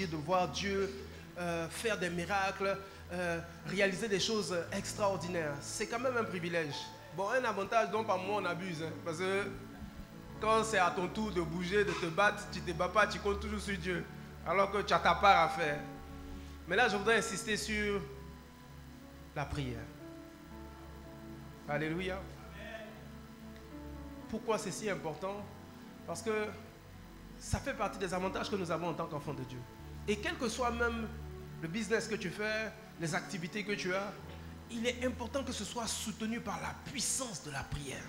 agir, de voir Dieu faire des miracles, réaliser des choses extraordinaires. C'est quand même un privilège. Bon, un avantage dont par moment on abuse, hein, parce que quand c'est à ton tour de bouger, de te battre, tu ne te bats pas, tu comptes toujours sur Dieu, alors que tu as ta part à faire. Mais là, je voudrais insister sur la prière. Alléluia. Pourquoi c'est si important? Parce que ça fait partie des avantages que nous avons en tant qu'enfants de Dieu. Et quel que soit même le business que tu fais, les activités que tu as, il est important que ce soit soutenu par la puissance de la prière.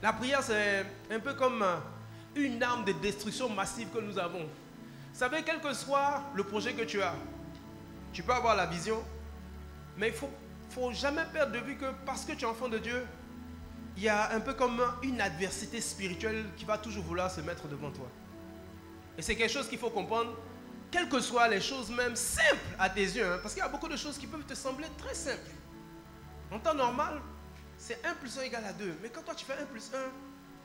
La prière, c'est un peu comme une arme de destruction massive que nous avons. Vous savez, quel que soit le projet que tu as, tu peux avoir la vision, mais il ne faut jamais perdre de vue que parce que tu es enfant de Dieu, il y a un peu comme une adversité spirituelle qui va toujours vouloir se mettre devant toi. Et c'est quelque chose qu'il faut comprendre, quelles que soient les choses même simples à tes yeux, hein, parce qu'il y a beaucoup de choses qui peuvent te sembler très simples. En temps normal, c'est 1 plus 1 égale à 2. Mais quand toi tu fais 1 plus 1,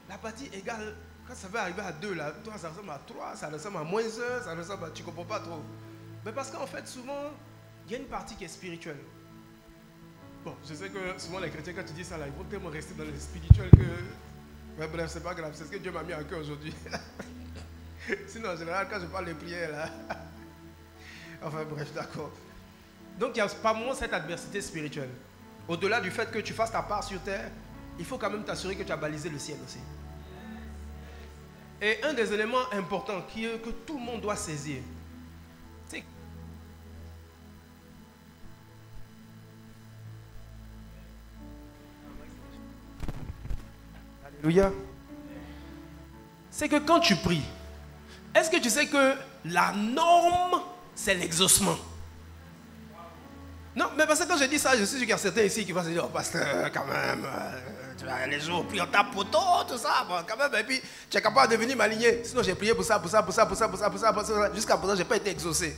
la partie égale, quand ça va arriver à 2, là, toi ça ressemble à 3, ça ressemble à moins 1, ça ressemble à... Tu ne comprends pas trop. Mais parce qu'en fait, souvent, il y a une partie qui est spirituelle. Bon, je sais que souvent les chrétiens, quand tu dis ça, là, ils vont tellement rester dans le spirituel que... Mais bref, c'est pas grave, c'est ce que Dieu m'a mis à cœur aujourd'hui. Sinon, en général, quand je parle de prière, là... Enfin bref, d'accord. Donc, il y a par moment cette adversité spirituelle. Au-delà du fait que tu fasses ta part sur terre, il faut quand même t'assurer que tu as balisé le ciel aussi. Et un des éléments importants que tout le monde doit saisir, c'est... Alléluia. C'est que quand tu pries, est-ce que tu sais que la norme, c'est l'exaucement? Non, mais parce que quand je dis ça, je suis sûr qu'il y a certains ici qui vont se dire, oh pasteur, quand même, tu vas les jours, puis on tape poteau, tout ça, bon, quand même, et puis tu es capable de venir m'aligner. Sinon, j'ai prié pour ça, jusqu'à présent, je n'ai pas été exaucé.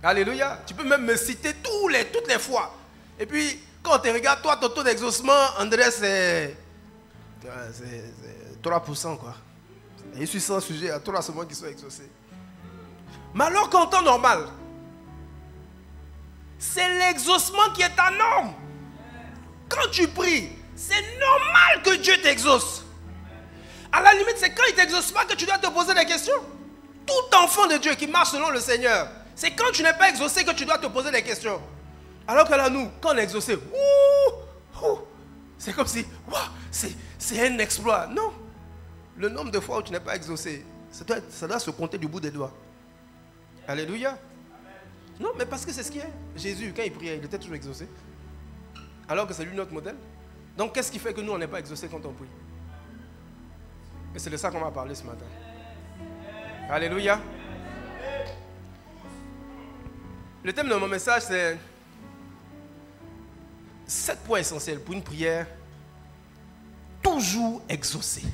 Alléluia. Tu peux même me citer toutes les fois. Et puis, quand on te regarde, toi, ton taux d'exaucement, André, c'est 3%, quoi. Et je suis sans sujet à 3 seulement qui sont exaucés. Mais alors qu'en temps normal, c'est l'exaucement qui est ta norme. Quand tu pries, c'est normal que Dieu t'exauce. À la limite, c'est quand il ne t'exauce pas que tu dois te poser des questions. Tout enfant de Dieu qui marche selon le Seigneur, c'est quand tu n'es pas exaucé que tu dois te poser des questions. Alors que là, nous, quand on est exaucé, c'est comme si, c'est un exploit. Non. Le nombre de fois où tu n'es pas exaucé, ça doit se compter du bout des doigts. Alléluia. Non, mais parce que c'est ce qui est. Jésus, quand il priait, il était toujours exaucé. Alors que c'est lui notre modèle. Donc, qu'est-ce qui fait que nous, on n'est pas exaucé quand on prie? Et c'est de ça qu'on va parler ce matin. Alléluia. Le thème de mon message, c'est 7 points essentiels pour une prière toujours exaucée.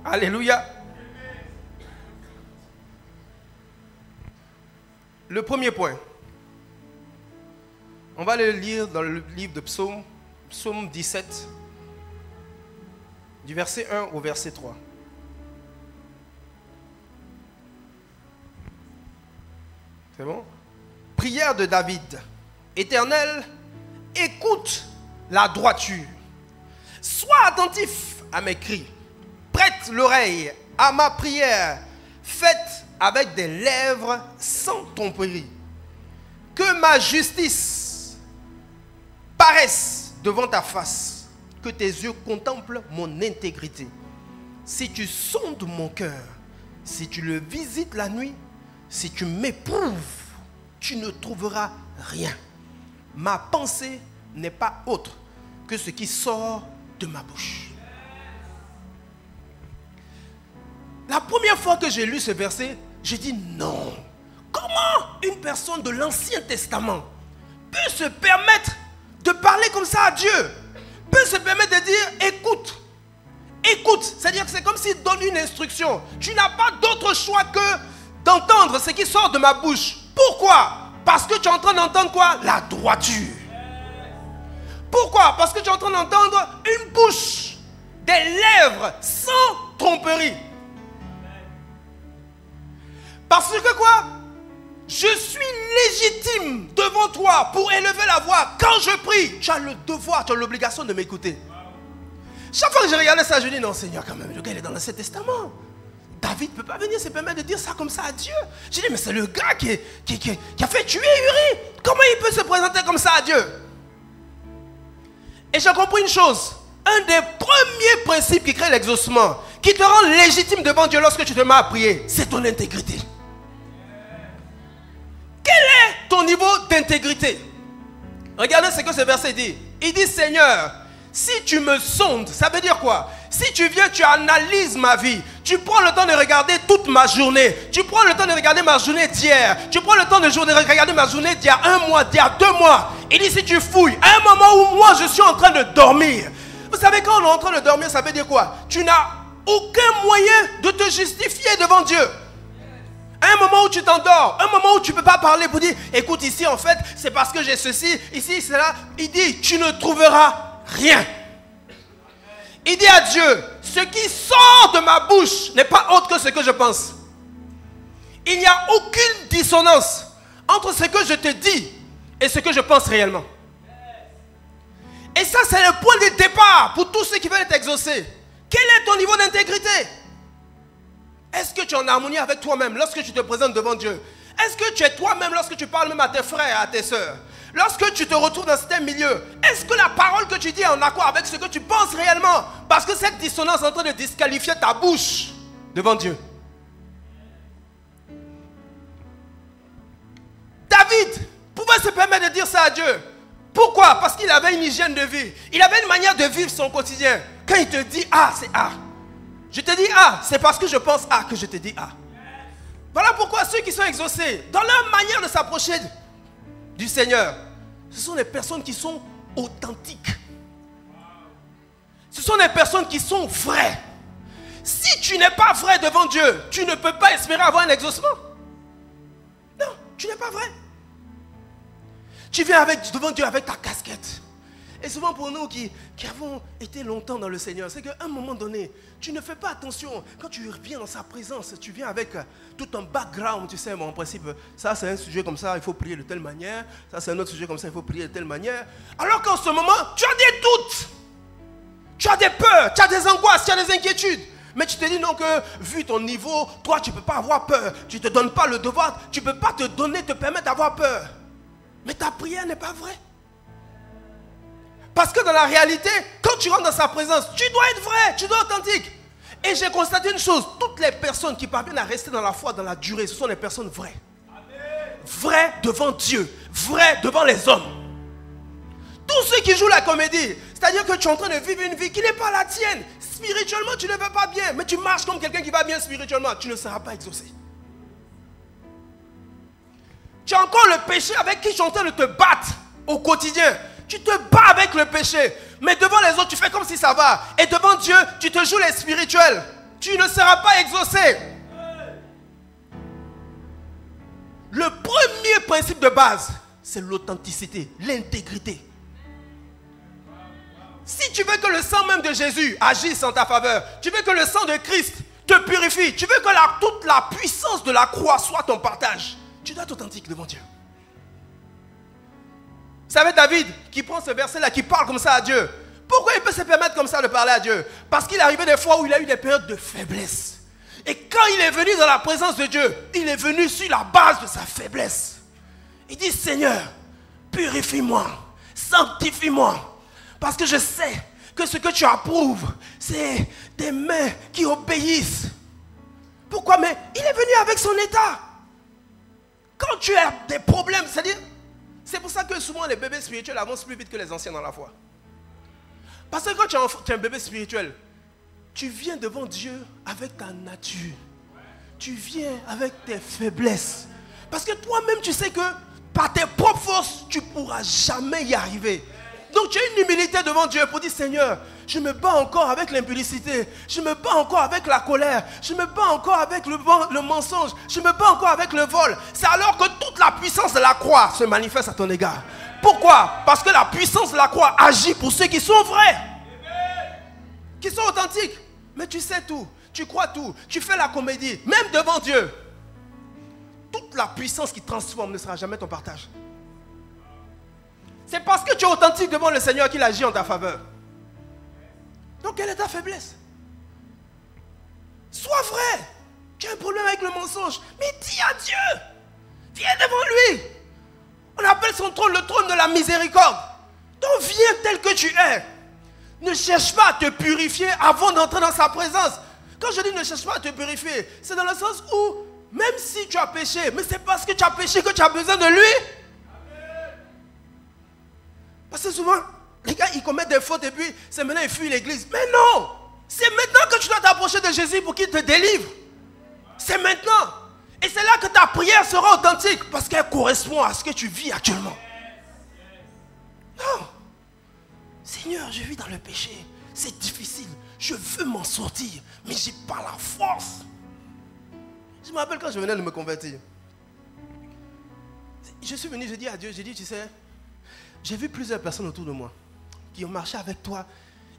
Alléluia. Le premier point, on va le lire dans le livre de Psaume, Psaume 17, du verset 1 au verset 3. C'est bon? Prière de David. Éternel, écoute la droiture. Sois attentif à mes cris. Prête l'oreille à ma prière. Faite avec des lèvres sans tromperie. Que ma justice paraisse devant ta face. Que tes yeux contemplent mon intégrité. Si tu sondes mon cœur, si tu le visites la nuit, si tu m'éprouves, tu ne trouveras rien. Ma pensée n'est pas autre que ce qui sort de ma bouche. La première fois que j'ai lu ce verset, j'ai dit non. Comment une personne de l'Ancien Testament peut se permettre de parler comme ça à Dieu? Peut se permettre de dire écoute. Écoute, c'est-à-dire que c'est comme s'il donne une instruction. Tu n'as pas d'autre choix que d'entendre ce qui sort de ma bouche. Pourquoi? Parce que tu es en train d'entendre quoi? La droiture. Pourquoi? Parce que tu es en train d'entendre une bouche, des lèvres sans tromperie. Parce que quoi? Je suis légitime devant toi pour élever la voix. Quand je prie, tu as le devoir, tu as l'obligation de m'écouter. Chaque fois que je regardais ça, je dis non Seigneur quand même, le gars il est dans l'Ancien Testament. David ne peut pas venir se permettre de dire ça comme ça à Dieu. Je dis mais c'est le gars qui a fait tuer Uri. Comment il peut se présenter comme ça à Dieu? Et j'ai compris une chose. Un des premiers principes qui crée l'exaucement, qui te rend légitime devant Dieu lorsque tu te mets à prier, c'est ton intégrité. Quel est ton niveau d'intégrité? Regardez ce que ce verset dit. Il dit Seigneur, si tu me sondes, ça veut dire quoi? Si tu viens, tu analyses ma vie, tu prends le temps de regarder toute ma journée, tu prends le temps de regarder ma journée d'hier, tu prends le temps de regarder ma journée d'il y a 1 mois, d'il y a 2 mois. Il dit si tu fouilles, à un moment où moi je suis en train de dormir. Vous savez quand on est en train de dormir, ça veut dire quoi? Tu n'as aucun moyen de te justifier devant Dieu. Un moment où tu t'endors, un moment où tu ne peux pas parler pour dire écoute ici en fait c'est parce que j'ai ceci, ici c'est là. Il dit tu ne trouveras rien. Il dit à Dieu ce qui sort de ma bouche n'est pas autre que ce que je pense. Il n'y a aucune dissonance entre ce que je te dis et ce que je pense réellement. Et ça c'est le point de départ pour tous ceux qui veulent être exaucés. Quel est ton niveau d'intégrité? Est-ce que tu es en harmonie avec toi-même lorsque tu te présentes devant Dieu? Est-ce que tu es toi-même lorsque tu parles même à tes frères, à tes sœurs? Lorsque tu te retrouves dans certains milieux, est-ce que la parole que tu dis est en accord avec ce que tu penses réellement? Parce que cette dissonance est en train de disqualifier ta bouche devant Dieu. David pouvait se permettre de dire ça à Dieu. Pourquoi? Parce qu'il avait une hygiène de vie. Il avait une manière de vivre son quotidien. Quand il te dit A, c'est A. Je te dis A, c'est parce que je pense A que je te dis A. Voilà pourquoi ceux qui sont exaucés, dans leur manière de s'approcher du Seigneur, ce sont des personnes qui sont authentiques. Ce sont des personnes qui sont vraies. Si tu n'es pas vrai devant Dieu, tu ne peux pas espérer avoir un exaucement. Non, tu n'es pas vrai. Tu viens devant Dieu avec ta casquette. Et souvent pour nous qui avons été longtemps dans le Seigneur, c'est qu'à un moment donné, tu ne fais pas attention. Quand tu reviens dans sa présence, tu viens avec tout un background, tu sais, en principe, ça c'est un sujet comme ça, il faut prier de telle manière. Ça c'est un autre sujet comme ça, il faut prier de telle manière. Alors qu'en ce moment, tu as des doutes. Tu as des peurs, tu as des angoisses, tu as des inquiétudes. Mais tu te dis non que, vu ton niveau, toi tu ne peux pas avoir peur. Tu ne te donnes pas le devoir, tu ne peux pas te permettre d'avoir peur. Mais ta prière n'est pas vraie. Parce que dans la réalité, quand tu rentres dans sa présence, tu dois être vrai, tu dois être authentique. Et j'ai constaté une chose, toutes les personnes qui parviennent à rester dans la foi, dans la durée, ce sont des personnes vraies. Vraies devant Dieu, vraies devant les hommes. Tous ceux qui jouent la comédie, c'est-à-dire que tu es en train de vivre une vie qui n'est pas la tienne. Spirituellement, tu ne vas pas bien, mais tu marches comme quelqu'un qui va bien spirituellement, tu ne seras pas exaucé. Tu as encore le péché avec qui tu es en train de te battre au quotidien. Tu te bats avec le péché, mais devant les autres, tu fais comme si ça va. Et devant Dieu, tu te joues les spirituels. Tu ne seras pas exaucé. Le premier principe de base, c'est l'authenticité, l'intégrité. Si tu veux que le sang même de Jésus agisse en ta faveur, tu veux que le sang de Christ te purifie, tu veux que toute la puissance de la croix soit ton partage, tu dois être authentique devant Dieu. Vous savez David qui prend ce verset-là, qui parle comme ça à Dieu. Pourquoi il peut se permettre comme ça de parler à Dieu? Parce qu'il est arrivé des fois où il a eu des périodes de faiblesse. Et quand il est venu dans la présence de Dieu, il est venu sur la base de sa faiblesse. Il dit Seigneur, purifie-moi, sanctifie-moi. Parce que je sais que ce que tu approuves, c'est des mains qui obéissent. Pourquoi? Mais il est venu avec son état. Quand tu as des problèmes, c'est-à-dire, c'est pour ça que souvent les bébés spirituels avancent plus vite que les anciens dans la foi. Parce que quand tu es un bébé spirituel, tu viens devant Dieu avec ta nature. Tu viens avec tes faiblesses. Parce que toi-même, tu sais que par tes propres forces, tu ne pourras jamais y arriver. Donc tu as une humilité devant Dieu pour dire Seigneur, je me bats encore avec l'impudicité, je me bats encore avec la colère, je me bats encore avec le mensonge, je me bats encore avec le vol. C'est alors que toute la puissance de la croix se manifeste à ton égard. Pourquoi? Parce que la puissance de la croix agit pour ceux qui sont vrais, qui sont authentiques. Mais tu sais tout, tu crois tout, tu fais la comédie, même devant Dieu. toute la puissance qui transforme ne sera jamais ton partage. C'est parce que tu es authentique devant le Seigneur qu'il agit en ta faveur. Donc quelle est ta faiblesse? Sois vrai. Tu as un problème avec le mensonge, mais dis à Dieu. Viens devant lui. On appelle son trône le trône de la miséricorde. Donc viens tel que tu es. Ne cherche pas à te purifier avant d'entrer dans sa présence. Quand je dis ne cherche pas à te purifier, c'est dans le sens où même si tu as péché, mais c'est parce que tu as péché que tu as besoin de lui. Parce que souvent, les gars, ils commettent des fautes et puis c'est maintenant ils fuient l'église. Mais non, c'est maintenant que tu dois t'approcher de Jésus pour qu'il te délivre. C'est maintenant. Et c'est là que ta prière sera authentique parce qu'elle correspond à ce que tu vis actuellement. Non. Seigneur, je vis dans le péché. C'est difficile. Je veux m'en sortir, mais je n'ai pas la force. Je me rappelle quand je venais de me convertir. Je suis venu, je dis à Dieu, j'ai dit, tu sais, j'ai vu plusieurs personnes autour de moi qui ont marché avec toi.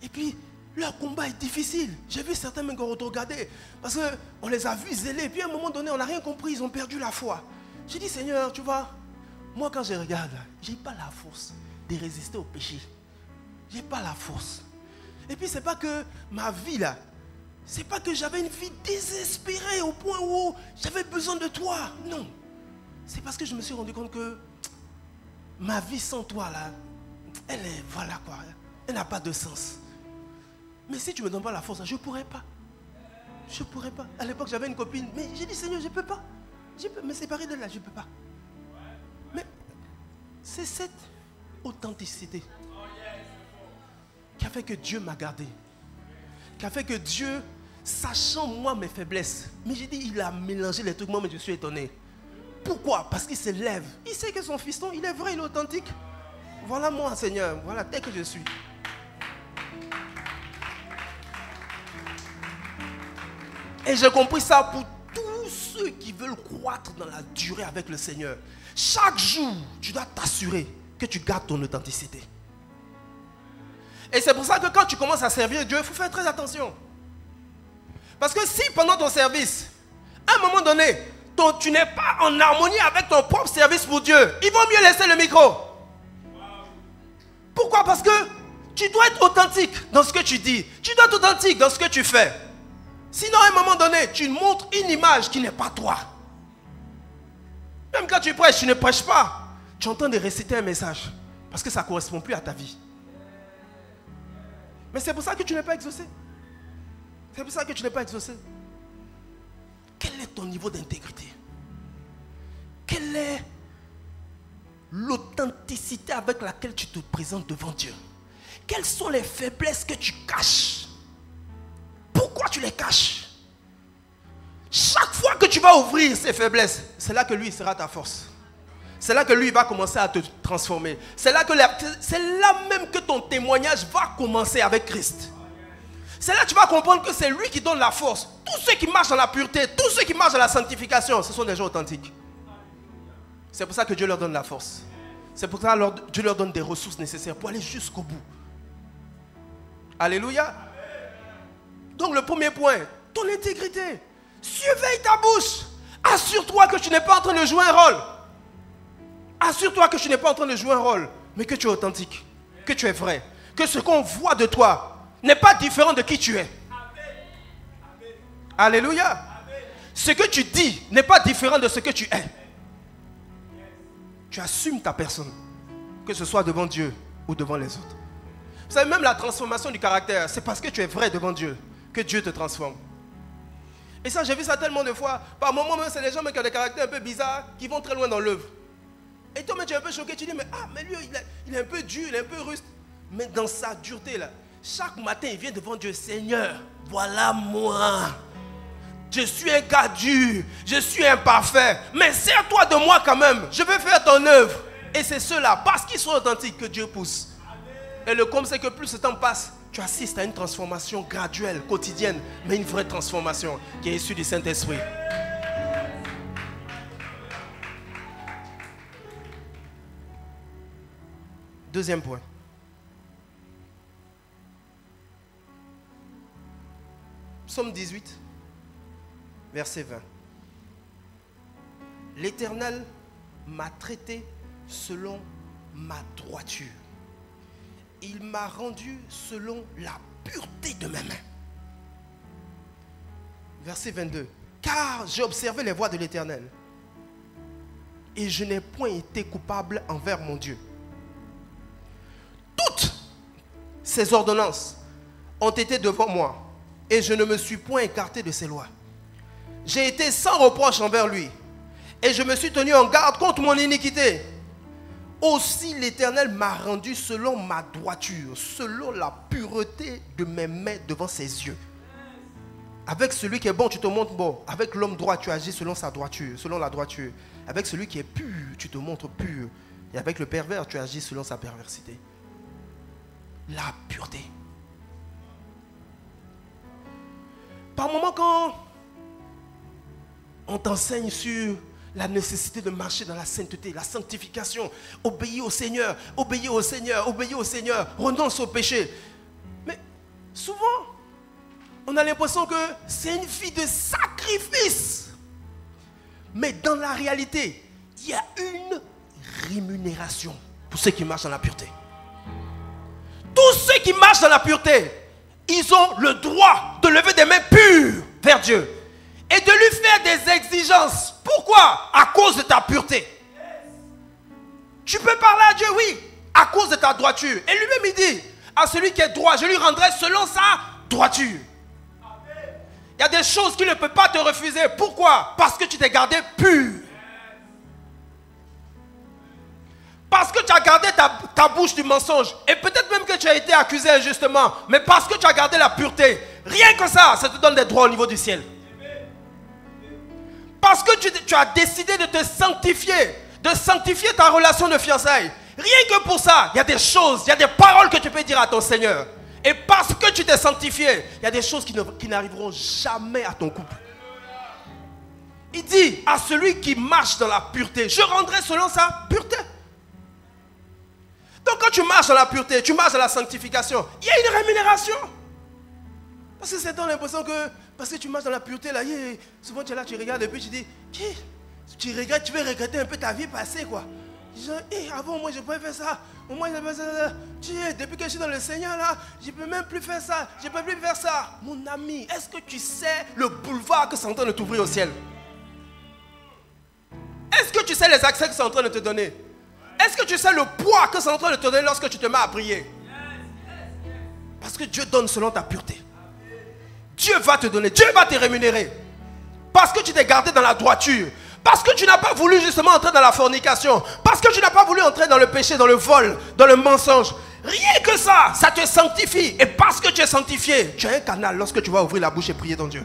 Et puis, leur combat est difficile. J'ai vu certains même qui ont regardé. Parce qu'on les a vus zélés. Et puis à un moment donné, on n'a rien compris. Ils ont perdu la foi. J'ai dit, Seigneur, tu vois, moi quand je regarde, je n'ai pas la force de résister au péché. Je n'ai pas la force. Et puis, ce n'est pas que ma vie là, ce n'est pas que j'avais une vie désespérée au point où j'avais besoin de toi. Non. C'est parce que je me suis rendu compte que ma vie sans toi là, elle est, voilà quoi, elle n'a pas de sens. Mais si tu ne me donnes pas la force, je ne pourrais pas. Je ne pourrais pas. À l'époque, j'avais une copine, mais j'ai dit, Seigneur, je ne peux pas. Je peux me séparer de là, je ne peux pas. Mais c'est cette authenticité qui a fait que Dieu m'a gardé. Qui a fait que Dieu, sachant moi mes faiblesses, mais j'ai dit, il a mélangé les trucs, moi, mais je suis étonné. Pourquoi? Parce qu'il se lève. Il sait que son fiston, il est vrai, il est authentique. Voilà moi, Seigneur, voilà tel que je suis. Et j'ai compris ça pour tous ceux qui veulent croître dans la durée avec le Seigneur. Chaque jour, tu dois t'assurer que tu gardes ton authenticité. Et c'est pour ça que quand tu commences à servir Dieu, il faut faire très attention. Parce que si pendant ton service, à un moment donné, tu n'es pas en harmonie avec ton propre service pour Dieu, il vaut mieux laisser le micro. Pourquoi? Parce que tu dois être authentique dans ce que tu dis. Tu dois être authentique dans ce que tu fais. Sinon, à un moment donné, tu montres une image qui n'est pas toi. Même quand tu prêches, tu ne prêches pas. Tu es en train de réciter un message. Parce que ça ne correspond plus à ta vie. Mais c'est pour ça que tu n'es pas exaucé. C'est pour ça que tu n'es pas exaucé. Quel est ton niveau d'intégrité? Quelle est l'authenticité avec laquelle tu te présentes devant Dieu? Quelles sont les faiblesses que tu caches? Pourquoi tu les caches? Chaque fois que tu vas ouvrir ces faiblesses, c'est là que lui sera ta force. C'est là que lui va commencer à te transformer. C'est là même que ton témoignage va commencer avec Christ. C'est là que tu vas comprendre que c'est lui qui donne la force. Tous ceux qui marchent dans la pureté, tous ceux qui marchent dans la sanctification, ce sont des gens authentiques. C'est pour ça que Dieu leur donne la force. C'est pour ça que Dieu leur donne des ressources nécessaires pour aller jusqu'au bout. Alléluia. Donc le premier point, ton intégrité. Surveille ta bouche. Assure-toi que tu n'es pas en train de jouer un rôle. Assure-toi que tu n'es pas en train de jouer un rôle, mais que tu es authentique, que tu es vrai, que ce qu'on voit de toi n'est pas différent de qui tu es. Alléluia. Ce que tu dis n'est pas différent de ce que tu es. Tu assumes ta personne, que ce soit devant Dieu ou devant les autres. Vous savez, même la transformation du caractère, c'est parce que tu es vrai devant Dieu que Dieu te transforme. Et ça, j'ai vu ça tellement de fois. Par moments, même, c'est des gens qui ont des caractères un peu bizarres, qui vont très loin dans l'œuvre. Et toi, tu es un peu choqué, tu dis, mais lui, il est un peu dur, il est un peu ruste. Mais dans sa dureté, là, chaque matin, il vient devant Dieu, Seigneur, voilà moi. Je suis un gars dur, je suis imparfait, mais sers-toi de moi quand même, je veux faire ton œuvre. Et c'est ceux-là, parce qu'ils sont authentiques, que Dieu pousse. Et le comble, c'est que plus le temps passe, tu assistes à une transformation graduelle, quotidienne, mais une vraie transformation qui est issue du Saint-Esprit. Deuxième point. Psaume 18, verset 20. l'Éternel m'a traité selon ma droiture. Il m'a rendu selon la pureté de mes mains. Verset 22. Car j'ai observé les voies de l'Éternel et je n'ai point été coupable envers mon Dieu. Toutes ses ordonnances ont été devant moi et je ne me suis point écarté de ses lois. J'ai été sans reproche envers lui et je me suis tenu en garde contre mon iniquité. Aussi l'Éternel m'a rendu selon ma droiture, selon la pureté de mes mains devant ses yeux. Avec celui qui est bon, tu te montres bon. Avec l'homme droit, tu agis selon sa droiture, selon la droiture. Avec celui qui est pur, tu te montres pur. Et avec le pervers, tu agis selon sa perversité. La pureté. Par moments, quand on t'enseigne sur la nécessité de marcher dans la sainteté, la sanctification, obéir au Seigneur, obéir au Seigneur, obéir au Seigneur, renonce au péché. Mais souvent, on a l'impression que c'est une vie de sacrifice. Mais dans la réalité, il y a une rémunération pour ceux qui marchent dans la pureté. Tous ceux qui marchent dans la pureté, ils ont le droit de lever des mains pures vers Dieu et de lui faire des exigences. Pourquoi? À cause de ta pureté. Tu peux parler à Dieu, oui, à cause de ta droiture. Et lui-même, il dit, à celui qui est droit, je lui rendrai selon sa droiture. Il y a des choses qu'il ne peut pas te refuser. Pourquoi? Parce que tu t'es gardé pur. Parce que tu as gardé ta bouche du mensonge. Et peut-être même que tu as été accusé injustement. Mais parce que tu as gardé la pureté. Rien que ça, ça te donne des droits au niveau du ciel. Parce que tu as décidé de te sanctifier. De sanctifier ta relation de fiançailles. Rien que pour ça, il y a des choses, il y a des paroles que tu peux dire à ton Seigneur. Et parce que tu t'es sanctifié, il y a des choses qui n'arriveront jamais à ton couple. Il dit à celui qui marche dans la pureté, je rendrai selon sa pureté. Donc quand tu marches dans la pureté, tu marches dans la sanctification, il y a une rémunération. Parce que c'est dans l'impression que, parce que tu marches dans la pureté, là, souvent tu es là, tu regardes et puis tu dis, tu regrettes, tu veux regretter un peu ta vie passée, quoi. Genre, avant moi je pouvais faire ça, au moins je pouvais faire ça. Depuis que je suis dans le Seigneur là, je ne peux même plus faire ça, je ne peux plus faire ça. Mon ami, est-ce que tu sais le boulevard que c'est en train de t'ouvrir au ciel? Est-ce que tu sais les accès que c'est en train de te donner? Est-ce que tu sais le poids que c'est en train de te donner lorsque tu te mets à prier? Parce que Dieu donne selon ta pureté. Dieu va te donner, Dieu va te rémunérer. Parce que tu t'es gardé dans la droiture. Parce que tu n'as pas voulu justement entrer dans la fornication. Parce que tu n'as pas voulu entrer dans le péché, dans le vol, dans le mensonge. Rien que ça, ça te sanctifie. Et parce que tu es sanctifié, tu as un canal lorsque tu vas ouvrir la bouche et prier dans Dieu.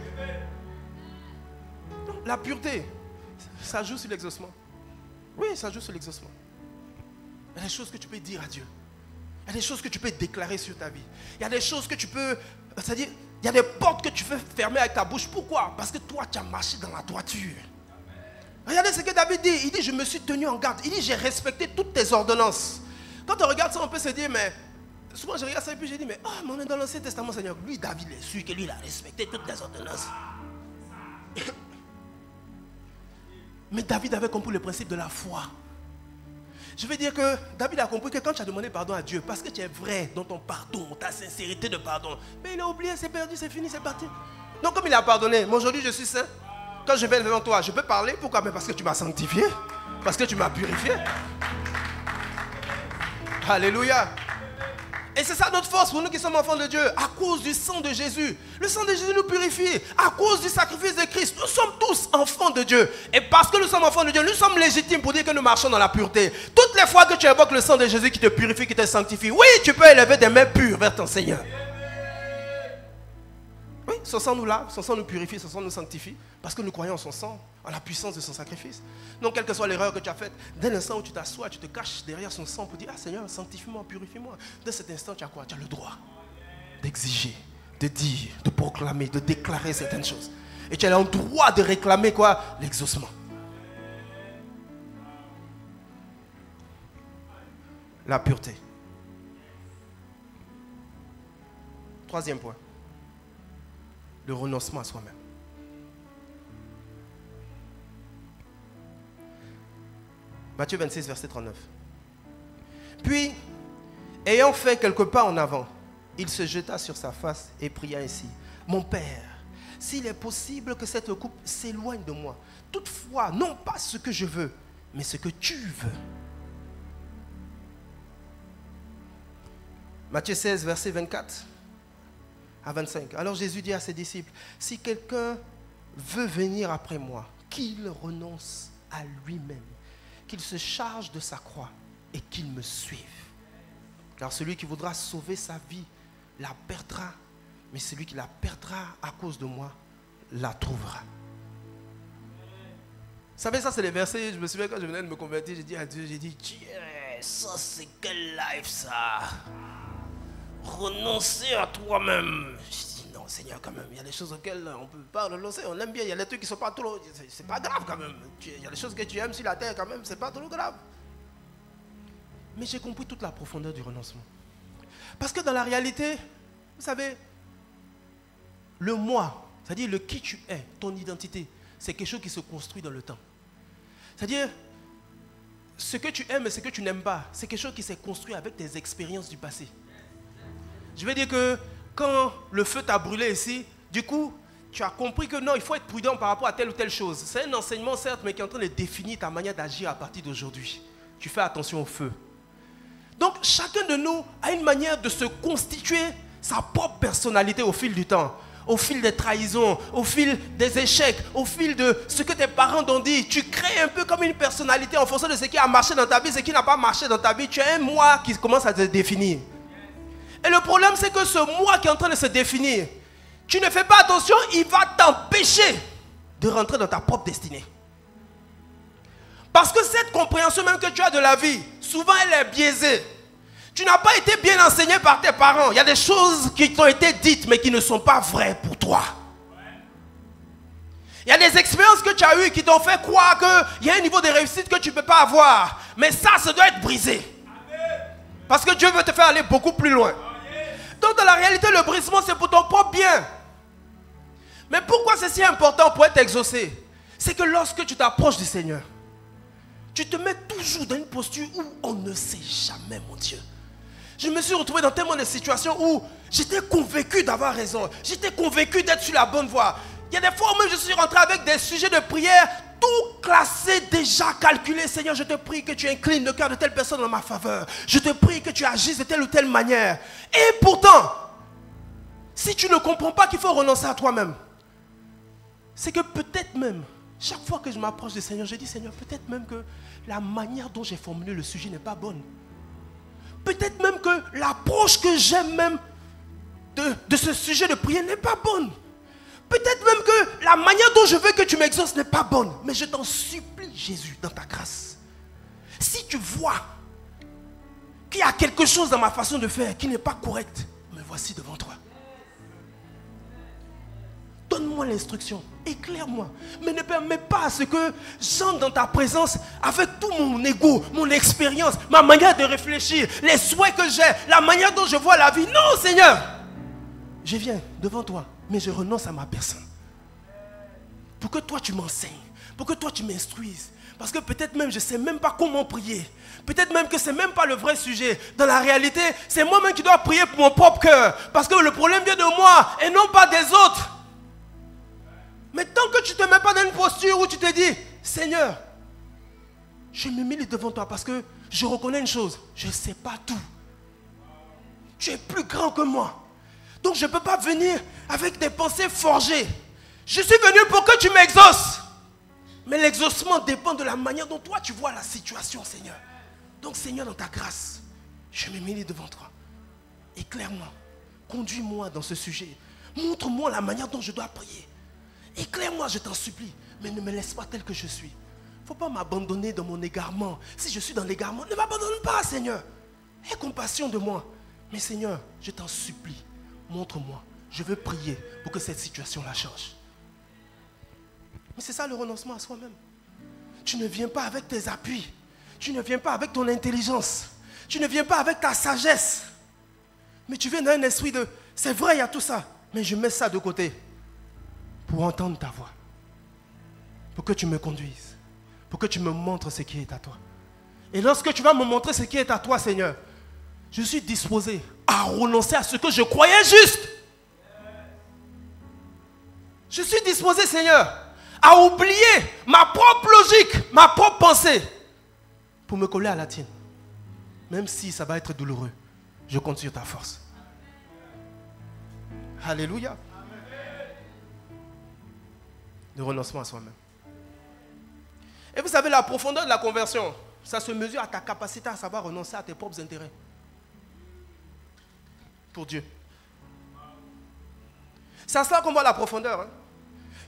La pureté, ça joue sur l'exaucement. Oui, ça joue sur l'exaucement. Il y a des choses que tu peux dire à Dieu. Il y a des choses que tu peux déclarer sur ta vie. Il y a des choses que tu peux... C'est-à-dire, il y a des portes que tu peux fermer avec ta bouche. Pourquoi? Parce que toi, tu as marché dans la droiture. Regardez ce que David dit. Il dit, je me suis tenu en garde. Il dit, j'ai respecté toutes tes ordonnances. Quand on regarde ça, on peut se dire, mais... Souvent, je regarde ça et puis je dis, mais on est dans l'Ancien Testament, Seigneur. Lui, David, est sûr que lui, il a respecté toutes tes ordonnances. Mais David avait compris le principe de la foi. Je veux dire que David a compris que quand tu as demandé pardon à Dieu, parce que tu es vrai dans ton pardon, ta sincérité de pardon, mais il a oublié, c'est perdu, c'est fini, c'est parti. Donc comme il a pardonné, mais aujourd'hui je suis saint. Quand je vais devant toi, je peux parler. Pourquoi? Mais parce que tu m'as sanctifié. Parce que tu m'as purifié. Alléluia. Et c'est ça notre force pour nous qui sommes enfants de Dieu. À cause du sang de Jésus. Le sang de Jésus nous purifie. À cause du sacrifice de Christ. Nous sommes tous enfants de Dieu. Et parce que nous sommes enfants de Dieu, nous sommes légitimes pour dire que nous marchons dans la pureté. Toutes les fois que tu évoques le sang de Jésus qui te purifie, qui te sanctifie, oui, tu peux élever des mains pures vers ton Seigneur. Oui, son sang nous lave, son sang nous purifie, son sang nous sanctifie. Parce que nous croyons en son sang, en la puissance de son sacrifice. Donc, quelle que soit l'erreur que tu as faite, dès l'instant où tu t'assois, tu te caches derrière son sang pour dire, ah Seigneur, sanctifie-moi, purifie-moi. Dès cet instant, tu as quoi? Tu as le droit d'exiger, de dire, de proclamer, de déclarer certaines choses. Et tu as le droit de réclamer quoi? L'exaucement. La pureté. Troisième point. Le renoncement à soi-même. Matthieu 26, verset 39. Puis, ayant fait quelques pas en avant, il se jeta sur sa face et pria ainsi. Mon Père, s'il est possible que cette coupe s'éloigne de moi, toutefois, non pas ce que je veux, mais ce que tu veux. Matthieu 16, verset 24 à 25. Alors Jésus dit à ses disciples, si quelqu'un veut venir après moi, qu'il renonce à lui-même, qu'il se charge de sa croix et qu'il me suive. Car celui qui voudra sauver sa vie la perdra, mais celui qui la perdra à cause de moi la trouvera. Vous savez, ça c'est les versets, je me souviens quand je venais de me convertir, j'ai dit à Dieu, j'ai dit, ça c'est quel life ça? Renoncer à toi-même. Je dis non Seigneur quand même, il y a des choses auxquelles on ne peut pas renoncer, on aime bien, il y a des trucs qui ne sont pas trop, c'est pas grave quand même. Il y a des choses que tu aimes sur la terre quand même, c'est pas trop grave. Mais j'ai compris toute la profondeur du renoncement. Parce que dans la réalité, vous savez, le moi, c'est-à-dire le qui tu es, ton identité, c'est quelque chose qui se construit dans le temps. C'est-à-dire, ce que tu aimes et ce que tu n'aimes pas, c'est quelque chose qui s'est construit avec tes expériences du passé. Je veux dire que quand le feu t'a brûlé ici, du coup, tu as compris que non, il faut être prudent par rapport à telle ou telle chose. C'est un enseignement certes, mais qui est en train de définir ta manière d'agir à partir d'aujourd'hui. Tu fais attention au feu. Donc, chacun de nous a une manière de se constituer sa propre personnalité au fil du temps. Au fil des trahisons, au fil des échecs, au fil de ce que tes parents t'ont dit. Tu crées un peu comme une personnalité en fonction de ce qui a marché dans ta vie, ce qui n'a pas marché dans ta vie. Tu as un moi qui commence à te définir. Et le problème, c'est que ce moi qui est en train de se définir, tu ne fais pas attention, il va t'empêcher de rentrer dans ta propre destinée. Parce que cette compréhension même que tu as de la vie, souvent elle est biaisée. Tu n'as pas été bien enseigné par tes parents. Il y a des choses qui t'ont été dites mais qui ne sont pas vraies pour toi. Il y a des expériences que tu as eues qui t'ont fait croire qu'il y a un niveau de réussite que tu ne peux pas avoir. Mais ça doit être brisé. Parce que Dieu veut te faire aller beaucoup plus loin. Donc dans la réalité, le brisement c'est pour ton propre bien. Mais pourquoi c'est si important pour être exaucé? C'est que lorsque tu t'approches du Seigneur, tu te mets toujours dans une posture où on ne sait jamais, mon Dieu. Je me suis retrouvé dans tellement de situations où j'étais convaincu d'avoir raison. J'étais convaincu d'être sur la bonne voie. Il y a des fois où même je suis rentré avec des sujets de prière, tout classé, déjà calculé. Seigneur, je te prie que tu inclines le cœur de telle personne en ma faveur. Je te prie que tu agisses de telle ou telle manière. Et pourtant, si tu ne comprends pas qu'il faut renoncer à toi-même, c'est que peut-être même, chaque fois que je m'approche du Seigneur, je dis, Seigneur, peut-être même que la manière dont j'ai formulé le sujet n'est pas bonne. Peut-être même que l'approche que j'aime même de ce sujet de prière n'est pas bonne. Peut-être même que la manière dont je veux que tu m'exauces n'est pas bonne. Mais je t'en supplie, Jésus, dans ta grâce. Si tu vois qu'il y a quelque chose dans ma façon de faire qui n'est pas correct, me voici devant toi. Donne-moi l'instruction, éclaire-moi, mais ne permets pas à ce que j'entre dans ta présence avec tout mon ego, mon expérience, ma manière de réfléchir, les souhaits que j'ai, la manière dont je vois la vie. Non, Seigneur, je viens devant toi, mais je renonce à ma personne. Pour que toi tu m'enseignes, pour que toi tu m'instruises. Parce que peut-être même je ne sais même pas comment prier. Peut-être même que ce n'est même pas le vrai sujet. Dans la réalité, c'est moi-même qui dois prier pour mon propre cœur. Parce que le problème vient de moi et non pas des autres. Mais tant que tu ne te mets pas dans une posture où tu te dis, Seigneur, je me mets devant toi parce que je reconnais une chose, je ne sais pas tout. Tu es plus grand que moi. Donc je ne peux pas venir avec des pensées forgées. Je suis venu pour que tu m'exauces. Mais l'exaucement dépend de la manière dont toi tu vois la situation, Seigneur. Donc Seigneur, dans ta grâce, je me mets devant toi. Éclaire-moi, conduis-moi dans ce sujet. Montre-moi la manière dont je dois prier. Éclaire-moi, je t'en supplie, mais ne me laisse pas tel que je suis. Il ne faut pas m'abandonner dans mon égarement. Si je suis dans l'égarement, ne m'abandonne pas, Seigneur. Aie compassion de moi. Mais Seigneur, je t'en supplie, montre-moi. Je veux prier pour que cette situation-là change. Mais c'est ça le renoncement à soi-même. Tu ne viens pas avec tes appuis. Tu ne viens pas avec ton intelligence. Tu ne viens pas avec ta sagesse. Mais tu viens dans un esprit de, c'est vrai, il y a tout ça, mais je mets ça de côté. Pour entendre ta voix, pour que tu me conduises, pour que tu me montres ce qui est à toi. Et lorsque tu vas me montrer ce qui est à toi, Seigneur, je suis disposé à renoncer à ce que je croyais juste. Je suis disposé, Seigneur, à oublier ma propre logique, ma propre pensée, pour me coller à la tienne. Même si ça va être douloureux, je compte sur ta force. Alléluia. Le renoncement à soi-même. Et vous savez, la profondeur de la conversion, ça se mesure à ta capacité à savoir renoncer à tes propres intérêts. Pour Dieu. C'est à cela qu'on voit la profondeur. Hein.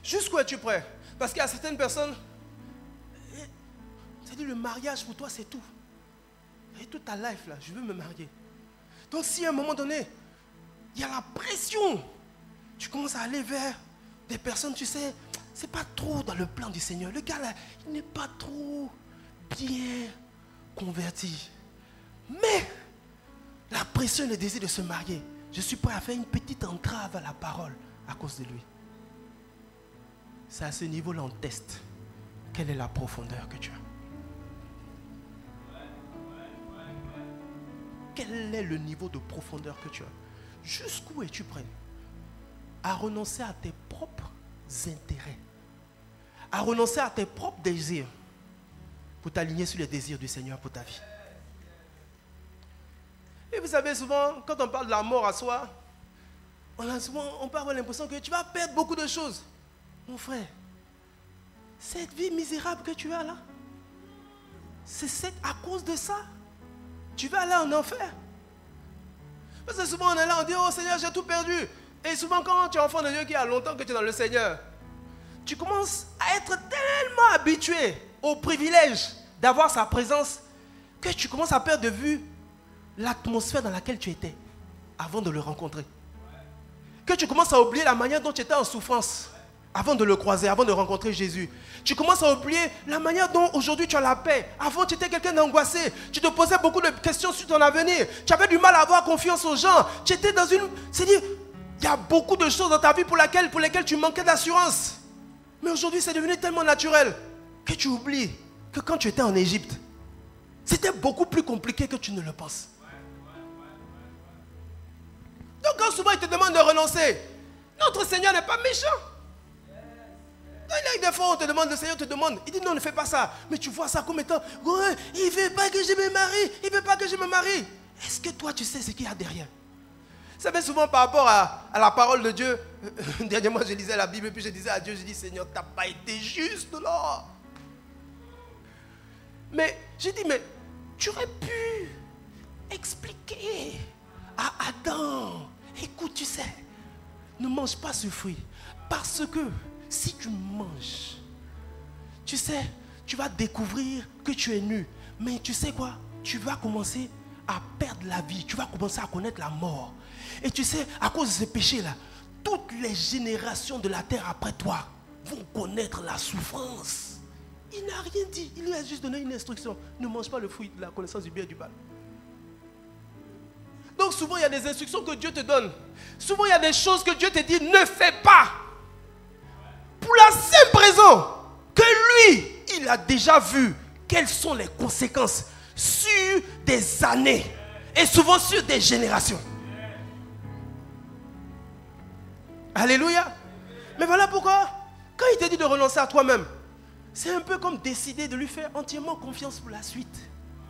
Jusqu'où es-tu prêt? Parce qu'il y a certaines personnes, c'est-à-dire le mariage pour toi c'est tout. Et toute ta life là, je veux me marier. Donc si à un moment donné, il y a la pression, tu commences à aller vers des personnes, tu sais, c'est pas trop dans le plan du Seigneur. Le gars là, il n'est pas trop bien converti. Mais la pression et le désir de se marier, je suis prêt à faire une petite entrave à la parole à cause de lui. C'est à ce niveau-là on teste quelle est la profondeur que tu as. Quel est le niveau de profondeur que tu as? Jusqu'où es-tu prêt à renoncer à tes propres intérêts, à renoncer à tes propres désirs pour t'aligner sur les désirs du Seigneur pour ta vie? Et vous savez, souvent, quand on parle de la mort à soi, on peut avoir l'impression que tu vas perdre beaucoup de choses. Mon frère, cette vie misérable que tu as là, c'est à cause de ça. Tu vas aller en enfer. Parce que souvent on est là, on dit, oh Seigneur, j'ai tout perdu. Et souvent quand tu es enfant de Dieu qui a longtemps que tu es dans le Seigneur, tu commences à être tellement habitué au privilège d'avoir sa présence que tu commences à perdre de vue l'atmosphère dans laquelle tu étais avant de le rencontrer. Que tu commences à oublier la manière dont tu étais en souffrance avant de le croiser, avant de rencontrer Jésus. Tu commences à oublier la manière dont aujourd'hui tu as la paix. Avant tu étais quelqu'un d'angoissé. Tu te posais beaucoup de questions sur ton avenir. Tu avais du mal à avoir confiance aux gens. Tu étais dans une... C'est-à-dire, il y a beaucoup de choses dans ta vie pour lesquelles tu manquais d'assurance. Mais aujourd'hui c'est devenu tellement naturel que tu oublies que quand tu étais en Égypte, c'était beaucoup plus compliqué que tu ne le penses. Donc quand souvent il te demande de renoncer, notre Seigneur n'est pas méchant. Des fois on te demande, le Seigneur te demande, il dit non, ne fais pas ça. Mais tu vois ça comme étant, ouais, il ne veut pas que je me marie, il ne veut pas que je me marie. Est-ce que toi tu sais ce qu'il y a derrière? Vous savez, souvent par rapport à la parole de Dieu, dernièrement je lisais la Bible et puis je disais à Dieu, je dis Seigneur, tu n'as pas été juste là. Mais j'ai dit, mais tu aurais pu expliquer à Adam, écoute, tu sais, ne mange pas ce fruit parce que si tu manges, tu sais, tu vas découvrir que tu es nu. Mais tu sais quoi? Tu vas commencer à perdre la vie. Tu vas commencer à connaître la mort. Et tu sais, à cause de ce péché-là, toutes les générations de la terre après toi vont connaître la souffrance. Il n'a rien dit. Il lui a juste donné une instruction. Ne mange pas le fruit de la connaissance du bien et du mal. Donc souvent, il y a des instructions que Dieu te donne. Souvent, il y a des choses que Dieu te dit, ne fais pas. Pour la simple raison que lui, il a déjà vu quelles sont les conséquences sur des années et souvent sur des générations. Alléluia. Mais voilà pourquoi, quand il te dit de renoncer à toi-même, c'est un peu comme décider de lui faire entièrement confiance pour la suite.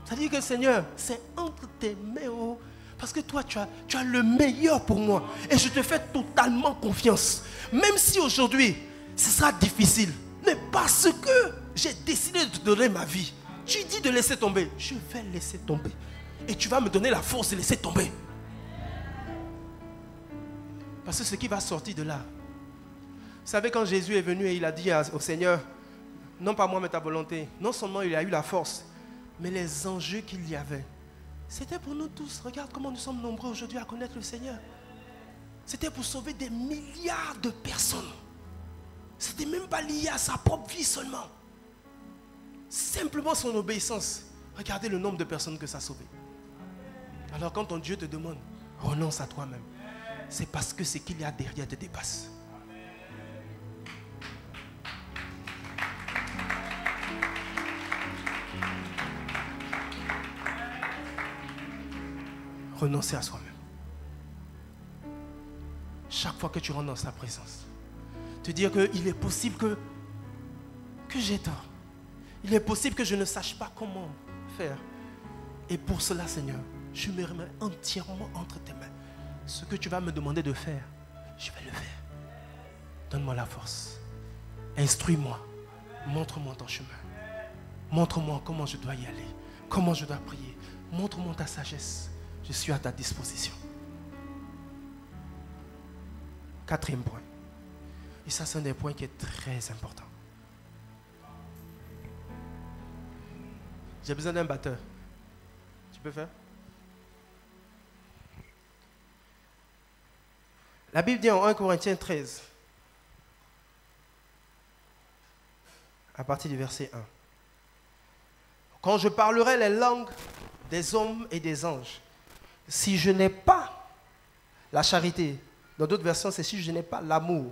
C'est-à-dire que Seigneur, c'est entre tes mains, oh, parce que toi, tu as le meilleur pour moi. Et je te fais totalement confiance. Même si aujourd'hui, ce sera difficile. Mais parce que j'ai décidé de te donner ma vie, tu dis de laisser tomber. Je vais laisser tomber. Et tu vas me donner la force de laisser tomber. Parce que ce qui va sortir de là. Vous savez, quand Jésus est venu et il a dit au Seigneur, non pas moi mais ta volonté. Non seulement il a eu la force, mais les enjeux qu'il y avait. C'était pour nous tous. Regarde comment nous sommes nombreux aujourd'hui à connaître le Seigneur. C'était pour sauver des milliards de personnes. C'était même pas lié à sa propre vie seulement. Simplement son obéissance. Regardez le nombre de personnes que ça a sauvé. Alors quand ton Dieu te demande, renonce à toi-même. C'est parce que ce qu'il y a derrière te dépasse. renoncer à soi-même. Chaque fois que tu rentres dans sa présence, te dire qu'il est possible que j'ai tort. Il est possible que je ne sache pas comment faire. Et pour cela, Seigneur, je me remets entièrement entre tes mains. Ce que tu vas me demander de faire, je vais le faire. Donne-moi la force. Instruis-moi. Montre-moi ton chemin. Montre-moi comment je dois y aller. Comment je dois prier. Montre-moi ta sagesse. Je suis à ta disposition. 4e point. Et ça, c'est un des points qui est très important. J'ai besoin d'un batteur. Tu peux faire? La Bible dit en 1 Corinthiens 13, à partir du verset 1. Quand je parlerai les langues des hommes et des anges, si je n'ai pas la charité, dans d'autres versions, c'est si je n'ai pas l'amour,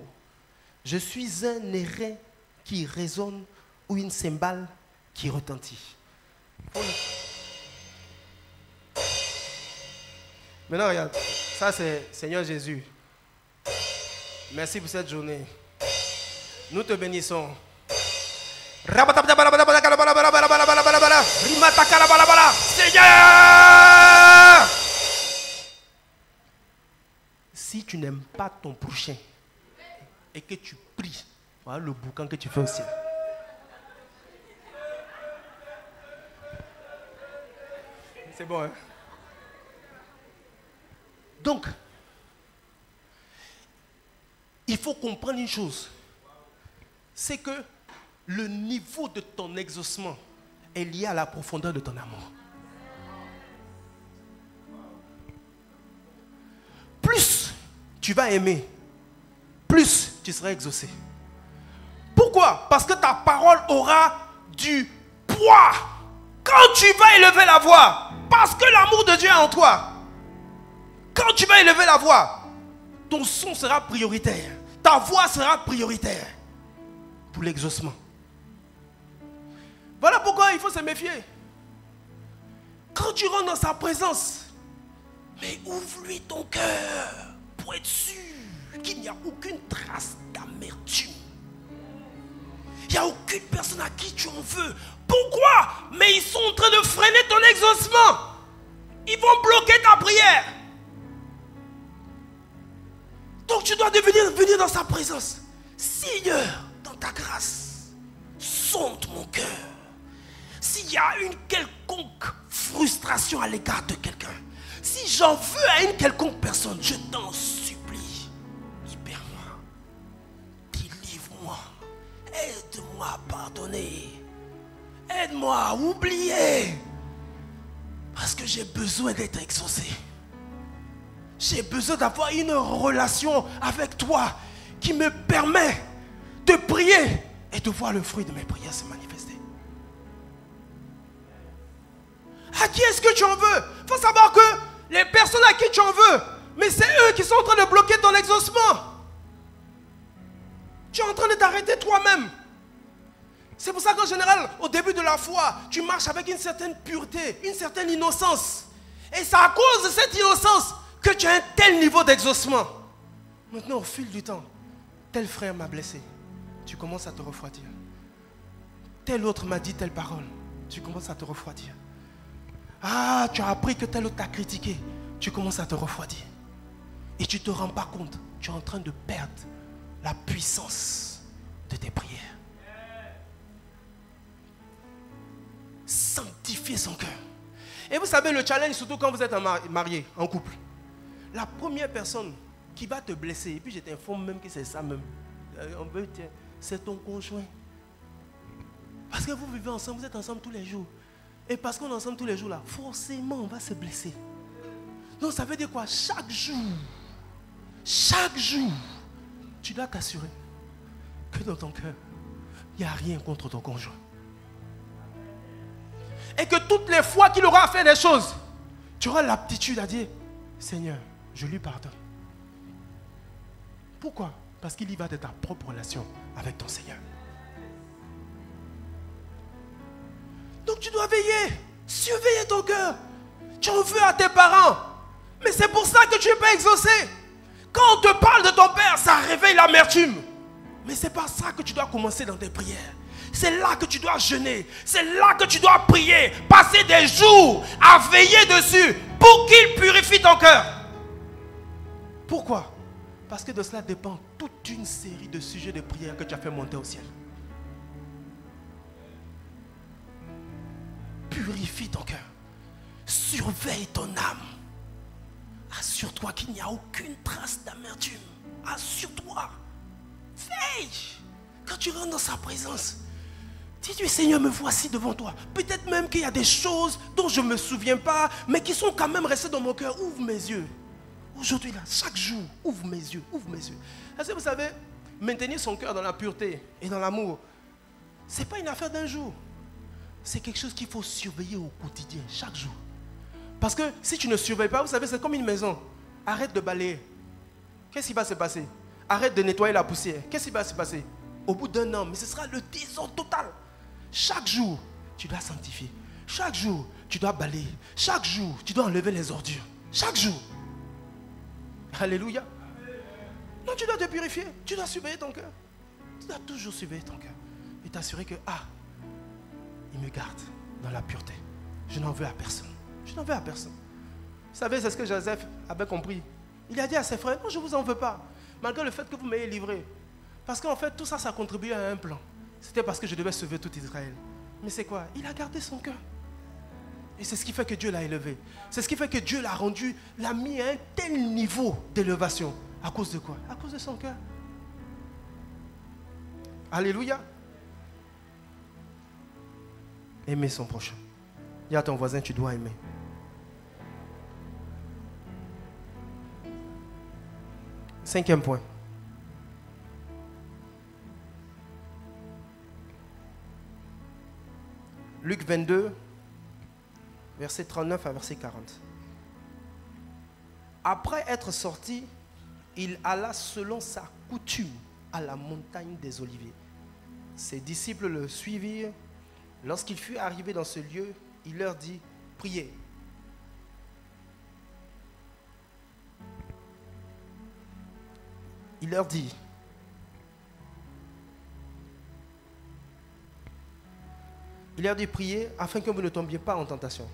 je suis un airain qui résonne ou une cymbale qui retentit. Maintenant, regarde, ça c'est Seigneur Jésus. Merci pour cette journée. Nous te bénissons. Seigneur! Si tu n'aimes pas ton prochain et que tu pries, voilà le boucan que tu fais au ciel. C'est bon, hein? Donc, il faut comprendre une chose. C'est que le niveau de ton exaucement est lié à la profondeur de ton amour. Plus tu vas aimer, plus tu seras exaucé. Pourquoi? Parce que ta parole aura du poids. Quand tu vas élever la voix, parce que l'amour de Dieu est en toi. Quand tu vas élever la voix, ton son sera prioritaire. Ta voix sera prioritaire pour l'exaucement. Voilà pourquoi il faut se méfier. Quand tu rentres dans sa présence, mais ouvre-lui ton cœur pour être sûr qu'il n'y a aucune trace d'amertume. Il n'y a aucune personne à qui tu en veux. Pourquoi? Mais ils sont en train de freiner ton exaucement. Ils vont bloquer ta prière. Donc tu dois venir dans sa présence. Seigneur, dans ta grâce, sonde mon cœur. S'il y a une quelconque frustration à l'égard de quelqu'un, si j'en veux à une quelconque personne, je t'en supplie, libère-moi, délivre-moi, aide-moi à pardonner, aide-moi à oublier, parce que j'ai besoin d'être exaucé. J'ai besoin d'avoir une relation avec toi qui me permet de prier et de voir le fruit de mes prières se manifester. À qui est-ce que tu en veux? Il faut savoir que les personnes à qui tu en veux, mais c'est eux qui sont en train de bloquer ton exaucement. Tu es en train de t'arrêter toi-même. C'est pour ça qu'en général, au début de la foi, tu marches avec une certaine pureté, une certaine innocence. Et c'est à cause de cette innocence que tu as un tel niveau d'exaucement. Maintenant, au fil du temps, tel frère m'a blessé. Tu commences à te refroidir. Tel autre m'a dit telle parole. Tu commences à te refroidir. Ah, tu as appris que tel autre t'a critiqué. Tu commences à te refroidir. Et tu ne te rends pas compte. Tu es en train de perdre la puissance de tes prières. Sanctifier son cœur. Et vous savez, le challenge, surtout quand vous êtes marié, en couple. La première personne qui va te blesser, et puis je t'informe même que c'est ça même, c'est ton conjoint. Parce que vous vivez ensemble, vous êtes ensemble tous les jours. Et parce qu'on est ensemble tous les jours là, forcément on va se blesser. Donc ça veut dire quoi? Chaque jour, tu dois t'assurer que dans ton cœur, il n'y a rien contre ton conjoint. Et que toutes les fois qu'il aura fait des choses, tu auras l'aptitude à dire, Seigneur, je lui pardonne. Pourquoi? Parce qu'il y va de ta propre relation avec ton Seigneur. Donc tu dois veiller, surveiller ton cœur. Tu en veux à tes parents, Mais c'est pour ça que tu n'es pas exaucé. Quand on te parle de ton père, ça réveille l'amertume. Mais c'est pas ça que tu dois commencer dans tes prières. C'est là que tu dois jeûner. C'est là que tu dois prier. Passer des jours à veiller dessus pour qu'il purifie ton cœur. Pourquoi? Parce que de cela dépend toute une série de sujets de prière que tu as fait monter au ciel. Purifie ton cœur. Surveille ton âme. Assure-toi qu'il n'y a aucune trace d'amertume. Assure-toi. Veille. Quand tu rentres dans sa présence, dis-lui, Seigneur, me voici devant toi. Peut-être même qu'il y a des choses dont je ne me souviens pas, mais qui sont quand même restées dans mon cœur. Ouvre mes yeux. Aujourd'hui, là, chaque jour, ouvre mes yeux, ouvre mes yeux. Est-ce que vous savez, maintenir son cœur dans la pureté et dans l'amour, ce n'est pas une affaire d'un jour. C'est quelque chose qu'il faut surveiller au quotidien, chaque jour. Parce que si tu ne surveilles pas, vous savez, c'est comme une maison. Arrête de balayer. Qu'est-ce qui va se passer? Arrête de nettoyer la poussière. Qu'est-ce qui va se passer? Au bout d'un an, mais ce sera le désordre total. Chaque jour, tu dois sanctifier. Chaque jour, tu dois balayer. Chaque jour, tu dois enlever les ordures. Chaque jour. Alléluia. Non, tu dois te purifier. Tu dois surveiller ton cœur. Tu dois toujours surveiller ton cœur. Et t'assurer que, il me garde dans la pureté. Je n'en veux à personne. Je n'en veux à personne. Vous savez, c'est ce que Joseph avait compris. Il a dit à ses frères, non, je ne vous en veux pas. Malgré le fait que vous m'ayez livré. Parce qu'en fait, tout ça, ça contribuait à un plan. C'était parce que je devais sauver tout Israël. Mais c'est quoi? Il a gardé son cœur. Et c'est ce qui fait que Dieu l'a élevé. C'est ce qui fait que Dieu l'a rendu, l'a mis à un tel niveau d'élévation. À cause de quoi? À cause de son cœur. Alléluia. Aimer son prochain. Dis à ton voisin, tu dois aimer. Cinquième point. Luc 22, verset 39 à verset 40. Après être sorti, il alla selon sa coutume à la montagne des Oliviers. Ses disciples le suivirent. Lorsqu'il fut arrivé dans ce lieu, il leur dit, priez. Il leur dit, priez afin que vous ne tombiez pas en tentation.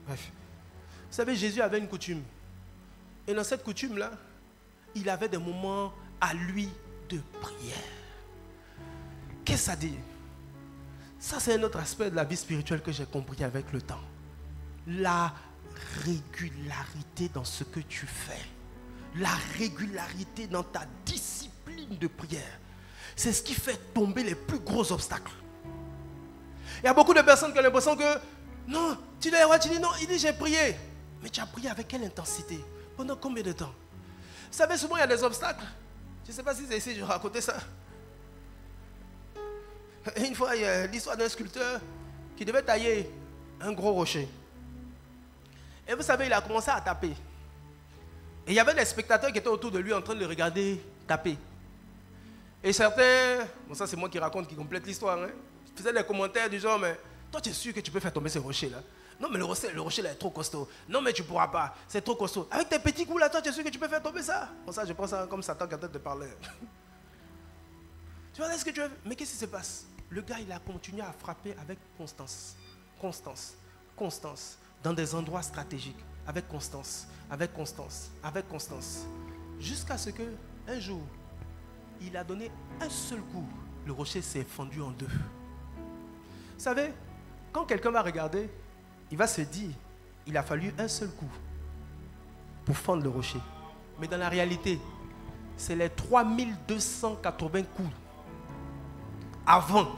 Bref. Vous savez, Jésus avait une coutume. Et dans cette coutume-là, il avait des moments à lui de prière. Qu'est-ce que ça dit? Ça, c'est un autre aspect de la vie spirituelle que j'ai compris avec le temps. La régularité dans ce que tu fais. La régularité dans ta discipline de prière. C'est ce qui fait tomber les plus gros obstacles. Il y a beaucoup de personnes qui ont l'impression que non, tu dis non, il dit j'ai prié. Mais tu as prié avec quelle intensité? Pendant combien de temps? Vous savez, souvent il y a des obstacles. Je ne sais pas si c'est ici, je vais raconter ça. Une fois, il y a l'histoire d'un sculpteur qui devait tailler un gros rocher. Et vous savez, il a commencé à taper. Et il y avait des spectateurs qui étaient autour de lui en train de le regarder taper. Et certains, bon ça c'est moi qui raconte, qui complète l'histoire, hein, faisaient des commentaires du genre, mais toi tu es sûr que tu peux faire tomber ce rocher-là? Non mais le rocher là est trop costaud. Non mais tu ne pourras pas, c'est trop costaud. Avec tes petits coups là, toi tu es sûr que tu peux faire tomber ça? Bon ça je prends ça comme Satan qui est en train de parler. Tu vois ce que tu veux? Mais qu'est-ce qui se passe? Le gars il a continué à frapper avec constance. Constance. Constance. Dans des endroits stratégiques. Avec constance. Avec constance. Avec constance. Jusqu'à ce que un jour, il a donné un seul coup. Le rocher s'est fendu en deux. Vous savez, quand quelqu'un va regarder, il va se dire, il a fallu un seul coup pour fendre le rocher. Mais dans la réalité, c'est les 3280 coups avant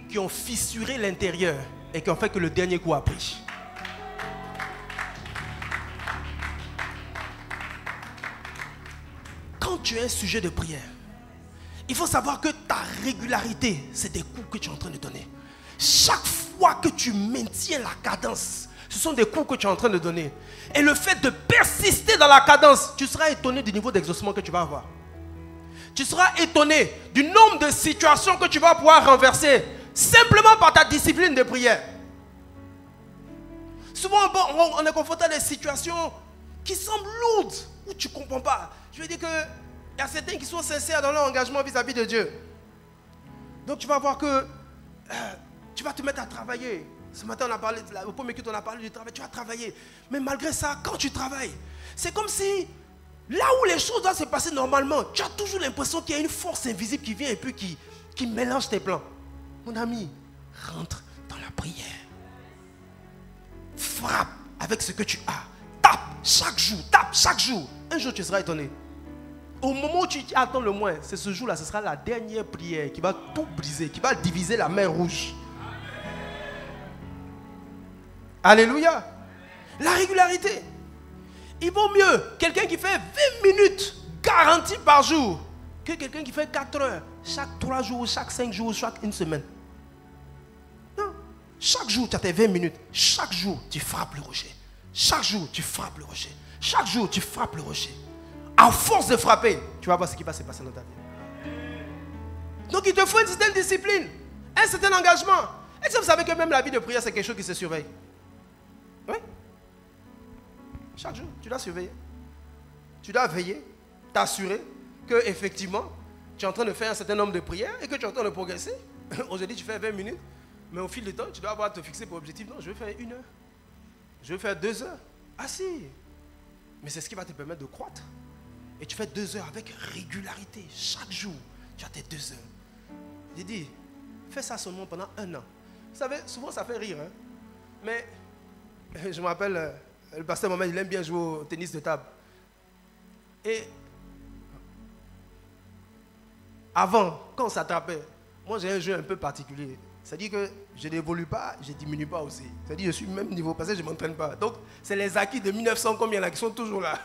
qui ont fissuré l'intérieur et qui ont fait que le dernier coup a pris. Quand tu es un sujet de prière, il faut savoir que ta régularité, c'est des coups que tu es en train de donner. Chaque fois que tu maintiens la cadence, ce sont des coups que tu es en train de donner. Et le fait de persister dans la cadence, tu seras étonné du niveau d'exaucement que tu vas avoir. Tu seras étonné du nombre de situations que tu vas pouvoir renverser simplement par ta discipline de prière. Souvent, on est confronté à des situations qui semblent lourdes, où tu ne comprends pas. Je veux dire qu'il y a certains qui sont sincères dans leur engagement vis-à-vis de Dieu. Donc tu vas voir que tu vas te mettre à travailler. Ce matin, on a parlé, au premier culte, on a parlé du travail. Tu vas travailler. Mais malgré ça, quand tu travailles, c'est comme si là où les choses doivent se passer normalement, tu as toujours l'impression qu'il y a une force invisible qui vient et puis qui mélange tes plans. Mon ami, rentre dans la prière. Frappe avec ce que tu as. Tape chaque jour, tape chaque jour. Un jour, tu seras étonné. Au moment où tu attends le moins, c'est ce jour-là, ce sera la dernière prière qui va tout briser, qui va diviser la mer rouge. Alléluia. La régularité. Il vaut mieux quelqu'un qui fait 20 minutes garanties par jour que quelqu'un qui fait 4 heures chaque 3 jours, chaque 5 jours, chaque une semaine. Non. Chaque jour, tu as tes 20 minutes. Chaque jour, tu frappes le rocher. Chaque jour, tu frappes le rocher. Chaque jour, tu frappes le rocher. À force de frapper, tu vas voir ce qui va se passer dans ta vie. Donc, il te faut une certaine discipline, un certain engagement. Est-ce que vous savez que même la vie de prière, c'est quelque chose qui se surveille? Oui. Chaque jour, tu dois surveiller. Tu dois veiller, t'assurer que effectivement, tu es en train de faire un certain nombre de prières et que tu es en train de progresser. Aujourd'hui, tu fais 20 minutes, mais au fil du temps, tu dois avoir te fixer pour objectif. Non, je vais faire 1 heure. Je vais faire 2 heures. Ah si. Mais c'est ce qui va te permettre de croître. Et tu fais 2 heures avec régularité. Chaque jour, tu as tes 2 heures. J'ai dit, fais ça seulement pendant 1 an. Vous savez, souvent ça fait rire. Hein? Mais je me rappelle, le pasteur Mohamed, il aime bien jouer au tennis de table. Et avant, quand on s'attrapait, moi j'ai un jeu un peu particulier. C'est-à-dire que je n'évolue pas, je ne diminue pas aussi. C'est-à-dire que je suis au même niveau parce que je ne m'entraîne pas. Donc, c'est les acquis de 1900 combien là qui sont toujours là.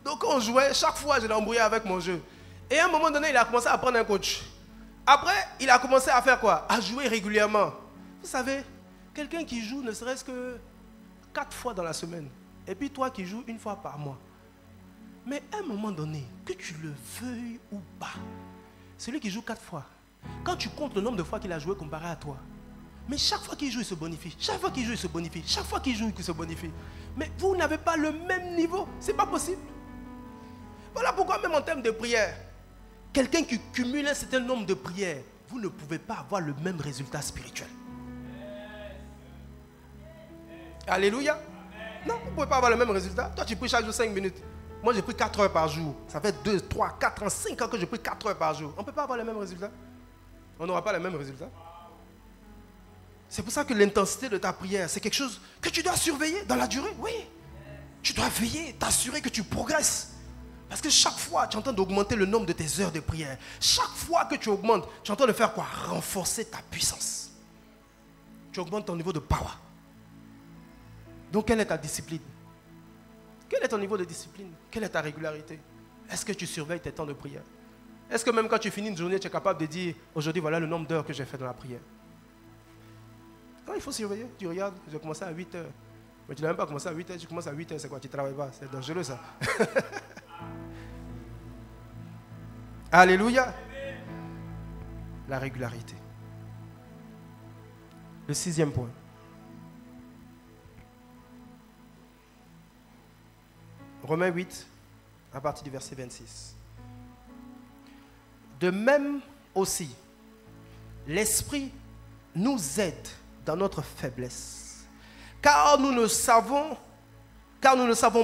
Donc, quand on jouait, chaque fois, je l'embrouillais avec mon jeu. Et à un moment donné, il a commencé à prendre un coach. Après, il a commencé à faire quoi? À jouer régulièrement. Vous savez, quelqu'un qui joue ne serait-ce que 4 fois dans la semaine. Et puis toi qui joues 1 fois par mois. Mais à un moment donné, que tu le veuilles ou pas, celui qui joue 4 fois, quand tu comptes le nombre de fois qu'il a joué comparé à toi, mais chaque fois qu'il joue, il se bonifie. Chaque fois qu'il joue, il se bonifie. Chaque fois qu'il joue, il se bonifie. Mais vous n'avez pas le même niveau. Ce n'est pas possible. Voilà pourquoi même en termes de prière, quelqu'un qui cumule un certain nombre de prières, vous ne pouvez pas avoir le même résultat spirituel. Alléluia. Non, vous ne pouvez pas avoir le même résultat. Toi, tu pries chaque jour 5 minutes. Moi, j'ai pris 4 heures par jour. Ça fait 2, 3, 4 ans, 5 ans que je prie 4 heures par jour. On ne peut pas avoir le même résultat. On n'aura pas le même résultat. C'est pour ça que l'intensité de ta prière, c'est quelque chose que tu dois surveiller dans la durée. Oui. Tu dois veiller, t'assurer que tu progresses. Parce que chaque fois, tu es en train d'augmenter le nombre de tes heures de prière. Chaque fois que tu augmentes, tu es en train de faire quoi? Renforcer ta puissance. Tu augmentes ton niveau de power. Donc, quelle est ta discipline? Quel est ton niveau de discipline? Quelle est ta régularité? Est-ce que tu surveilles tes temps de prière? Est-ce que même quand tu finis une journée, tu es capable de dire, aujourd'hui, voilà le nombre d'heures que j'ai fait dans la prière? Non, il faut surveiller. Tu regardes, j'ai commencé à 8 heures. Mais tu n'as même pas commencé à 8 heures, tu commences à 8 heures, c'est quoi? Tu ne travailles pas. C'est dangereux ça. Alléluia. La régularité. Le 6e point. Romains 8, à partir du verset 26. De même aussi, l'Esprit nous aide dans notre faiblesse, car nous ne savons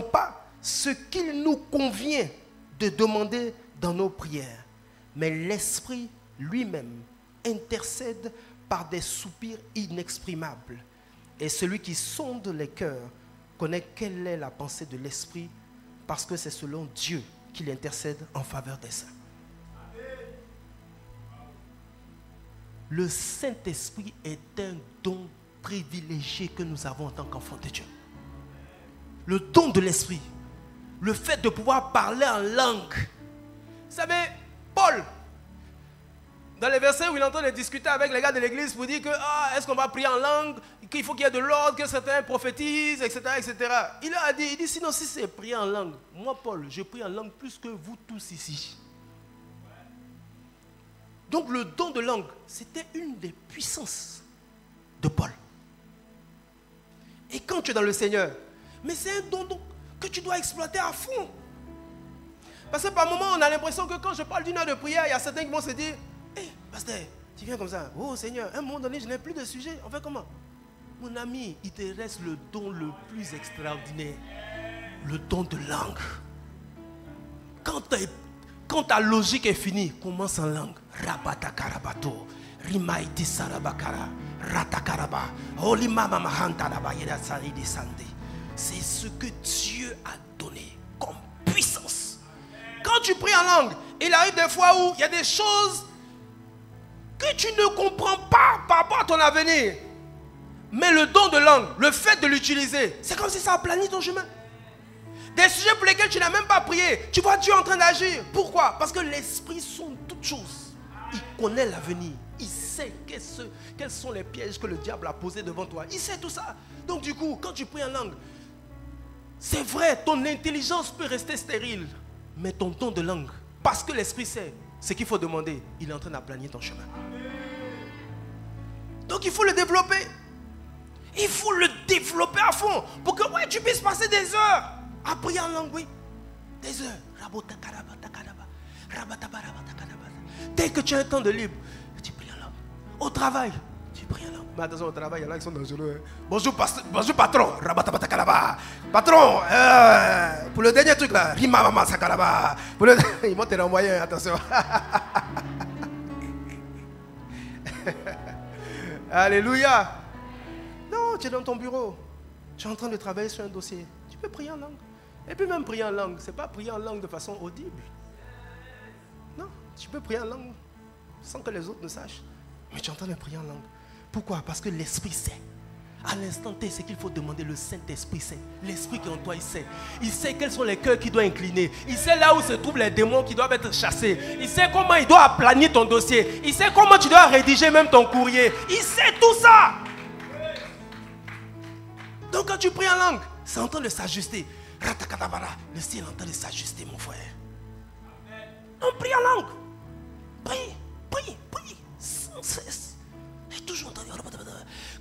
pas ce qu'il nous convient de demander dans nos prières. Mais l'Esprit lui-même intercède par des soupirs inexprimables. Et celui qui sonde les cœurs connaît quelle est la pensée de l'Esprit, parce que c'est selon Dieu qu'il intercède en faveur des saints. Le Saint-Esprit est un don privilégié que nous avons en tant qu'enfants de Dieu. Le don de l'Esprit, le fait de pouvoir parler en langue. Vous savez, Paul, dans les versets où il est en train de discuter avec les gars de l'église pour dire que est-ce qu'on va prier en langue, qu'il faut qu'il y ait de l'ordre, que certains prophétisent, etc., etc. Il a dit, sinon si c'est prier en langue, moi Paul, je prie en langue plus que vous tous ici. Donc le don de langue, c'était une des puissances de Paul. Et quand tu es dans le Seigneur, mais c'est un don que tu dois exploiter à fond. Parce que par moments, on a l'impression que quand je parle d'une heure de prière, il y a certains qui vont se dire, hé, pasteur, tu viens comme ça. Oh Seigneur, à un moment donné, je n'ai plus de sujet. On fait comment? Mon ami, il te reste le don le plus extraordinaire. Le don de langue. Quand ta logique est finie, commence en langue. Rabatakarabato, Rimaiti Sarabakara, Ratakaraba, Olimama Mahantaraba, Yedasari Sande. C'est ce que Dieu a donné comme puissance. Quand tu pries en langue, il arrive des fois où il y a des choses que tu ne comprends pas par rapport à ton avenir. Mais le don de langue, le fait de l'utiliser, c'est comme si ça aplanit ton chemin. Des sujets pour lesquels tu n'as même pas prié, tu vois Dieu en train d'agir. Pourquoi? Parce que l'Esprit sonde toutes choses. Il connaît l'avenir. Il sait quels sont les pièges que le diable a posés devant toi. Il sait tout ça. Donc du coup, quand tu pries en langue, c'est vrai, ton intelligence peut rester stérile. Mais ton don de langue, parce que l'Esprit sait ce qu'il faut demander, il est en train d'aplanir ton chemin. Donc il faut le développer. Il faut le développer à fond. Pour que tu puisses passer des heures à prier en langue, oui. Des heures. Dès que tu as un temps de libre, tu pries en langue. Au travail, tu pries en langue. Mais attention, au travail, il y en a qui sont dangereux. Bonjour, bonjour patron. Patron, pour le dernier truc là, ils vont te renvoyer, attention. Alléluia. Non, tu es dans ton bureau. Tu es en train de travailler sur un dossier. Tu peux prier en langue. Et puis même prier en langue, ce n'est pas prier en langue de façon audible. Non, tu peux prier en langue sans que les autres ne sachent. Mais tu es en train de prier en langue. Pourquoi? Parce que l'Esprit sait. À l'instant T, ce qu'il faut demander, le Saint-Esprit sait. L'Esprit qui est en toi, il sait. Il sait quels sont les cœurs qui doivent incliner. Il sait là où se trouvent les démons qui doivent être chassés. Il sait comment il doit aplanir ton dossier. Il sait comment tu dois rédiger même ton courrier. Il sait tout ça. Donc quand tu pries en langue, c'est en train de s'ajuster. Le ciel est en train de s'ajuster, mon frère. On prie en langue. Prie sans cesse. Et toujours entendu.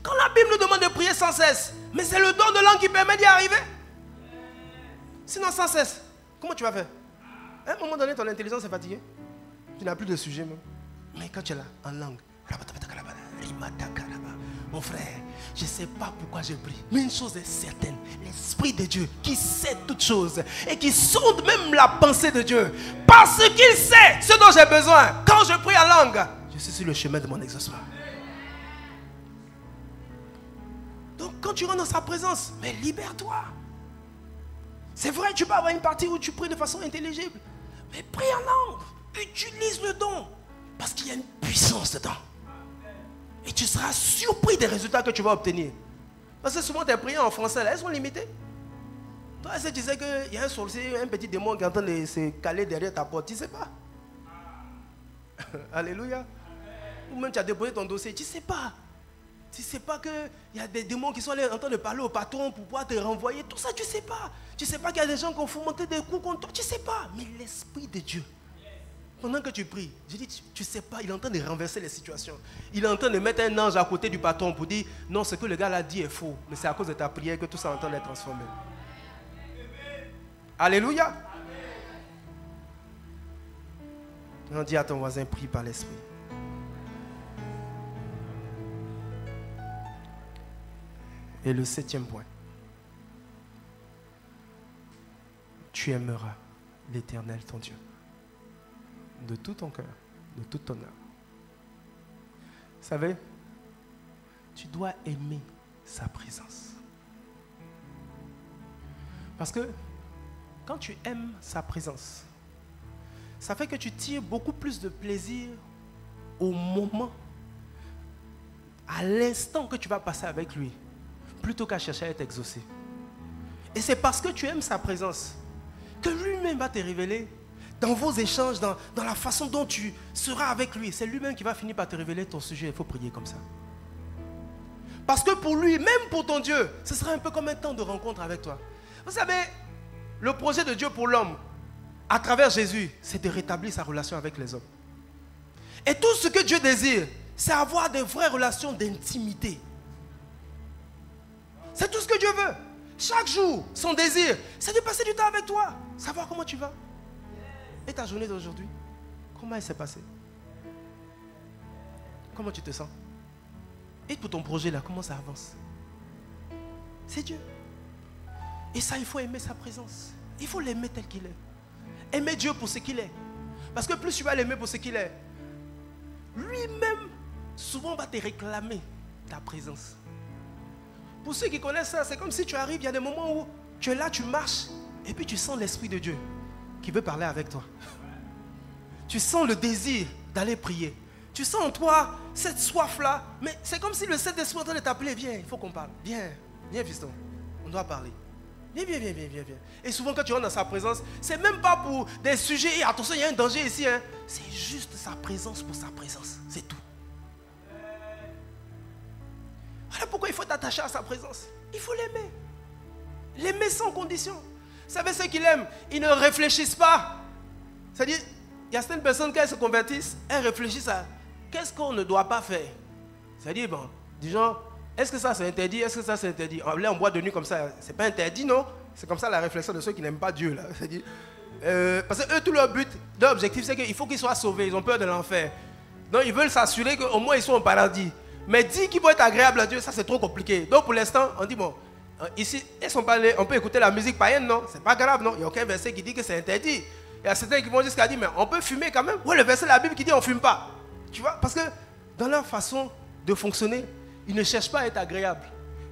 Quand la Bible nous demande de prier sans cesse, mais c'est le don de langue qui permet d'y arriver. Sinon sans cesse, comment tu vas faire? À un moment donné, ton intelligence est fatiguée. Tu n'as plus de sujet même. Mais quand tu es là, en langue, mon frère, je ne sais pas pourquoi je prie, mais une chose est certaine, l'Esprit de Dieu qui sait toutes choses et qui sonde même la pensée de Dieu, parce qu'il sait ce dont j'ai besoin. Quand je prie en langue, je suis sur le chemin de mon exaucement. Donc quand tu rentres dans sa présence, mais libère-toi. C'est vrai, tu peux avoir une partie où tu pries de façon intelligible, mais prie en langue, utilise le don, parce qu'il y a une puissance dedans. Et tu seras surpris des résultats que tu vas obtenir. Parce que souvent tes prières en français, là, elles sont limitées. Toi, est-ce que tu sais qu'il y a un sorcier, un petit démon qui est en train de se caler derrière ta porte? Tu ne sais pas. Alléluia. Ou même tu as déposé ton dossier, tu ne sais pas. Tu ne sais pas qu'il y a des démons qui sont en train de parler au patron pour pouvoir te renvoyer. Tout ça, tu ne sais pas. Tu ne sais pas qu'il y a des gens qui ont fomenté des coups contre toi. Tu ne sais pas. Mais l'Esprit de Dieu, pendant que tu pries, je dis, tu ne sais pas, il est en train de renverser les situations. Il est en train de mettre un ange à côté du patron pour dire, non, ce que le gars l'a dit est faux. Mais c'est à cause de ta prière que tout ça est en train d'être transformé. Alléluia. On dit à ton voisin, prie par l'Esprit. Et le 7e point. Tu aimeras l'Éternel, ton Dieu, de tout ton cœur, de toute ton âme. Vous savez, tu dois aimer sa présence. Parce que quand tu aimes sa présence, ça fait que tu tires beaucoup plus de plaisir au moment, à l'instant que tu vas passer avec lui, plutôt qu'à chercher à être exaucé. Et c'est parce que tu aimes sa présence que lui-même va te révéler dans vos échanges, dans la façon dont tu seras avec lui. C'est lui-même qui va finir par te révéler ton sujet. Il faut prier comme ça. Parce que pour lui, même pour ton Dieu, ce sera un peu comme un temps de rencontre avec toi. Vous savez, le projet de Dieu pour l'homme, à travers Jésus, c'est de rétablir sa relation avec les hommes. Et tout ce que Dieu désire, c'est avoir des vraies relations d'intimité. C'est tout ce que Dieu veut. Chaque jour, son désir, c'est de passer du temps avec toi. Savoir comment tu vas. Et ta journée d'aujourd'hui, comment elle s'est passée? Comment tu te sens? Et pour ton projet là, comment ça avance? C'est Dieu. Et ça, il faut aimer sa présence. Il faut l'aimer tel qu'il est. Aimer Dieu pour ce qu'il est. Parce que plus tu vas l'aimer pour ce qu'il est, lui-même, souvent va te réclamer ta présence. Pour ceux qui connaissent ça, c'est comme si tu arrives, il y a des moments où tu es là, tu marches, et puis tu sens l'Esprit de Dieu qui veut parler avec toi. Tu sens le désir d'aller prier. Tu sens en toi cette soif-là, mais c'est comme si le Saint-Esprit est en train de t'appeler. Viens, il faut qu'on parle. Viens, viens fiston, on doit parler. Viens, viens, viens, viens, viens, viens. Et souvent quand tu rentres dans sa présence, c'est même pas pour des sujets, et attention, il y a un danger ici. Hein. C'est juste sa présence pour sa présence, c'est tout. Voilà pourquoi il faut t'attacher à sa présence. Il faut l'aimer. L'aimer sans condition. Vous savez ceux qui l'aiment, ils ne réfléchissent pas. C'est-à-dire, il y a certaines personnes quand elles se convertissent, elles réfléchissent à qu'est-ce qu'on ne doit pas faire. C'est-à-dire, bon, du genre, est-ce que ça c'est interdit? Est-ce que ça c'est interdit? Là, on boit de nuit comme ça, c'est pas interdit, non? C'est comme ça la réflexion de ceux qui n'aiment pas Dieu. Là. C'est-à-dire, parce que eux, tout leur but, leur objectif, c'est qu'il faut qu'ils soient sauvés. Ils ont peur de l'enfer. Donc, ils veulent s'assurer qu'au moins ils sont au paradis. Mais dire qu'ils vont être agréables à Dieu, ça c'est trop compliqué. Donc, pour l'instant, on dit, bon, ici, on peut écouter la musique païenne, non? C'est pas grave, non? Il n'y a aucun verset qui dit que c'est interdit. Il y a certains qui vont jusqu'à dire, mais on peut fumer quand même. Ouais, le verset de la Bible qui dit on ne fume pas. Tu vois? Parce que dans leur façon de fonctionner, ils ne cherchent pas à être agréables,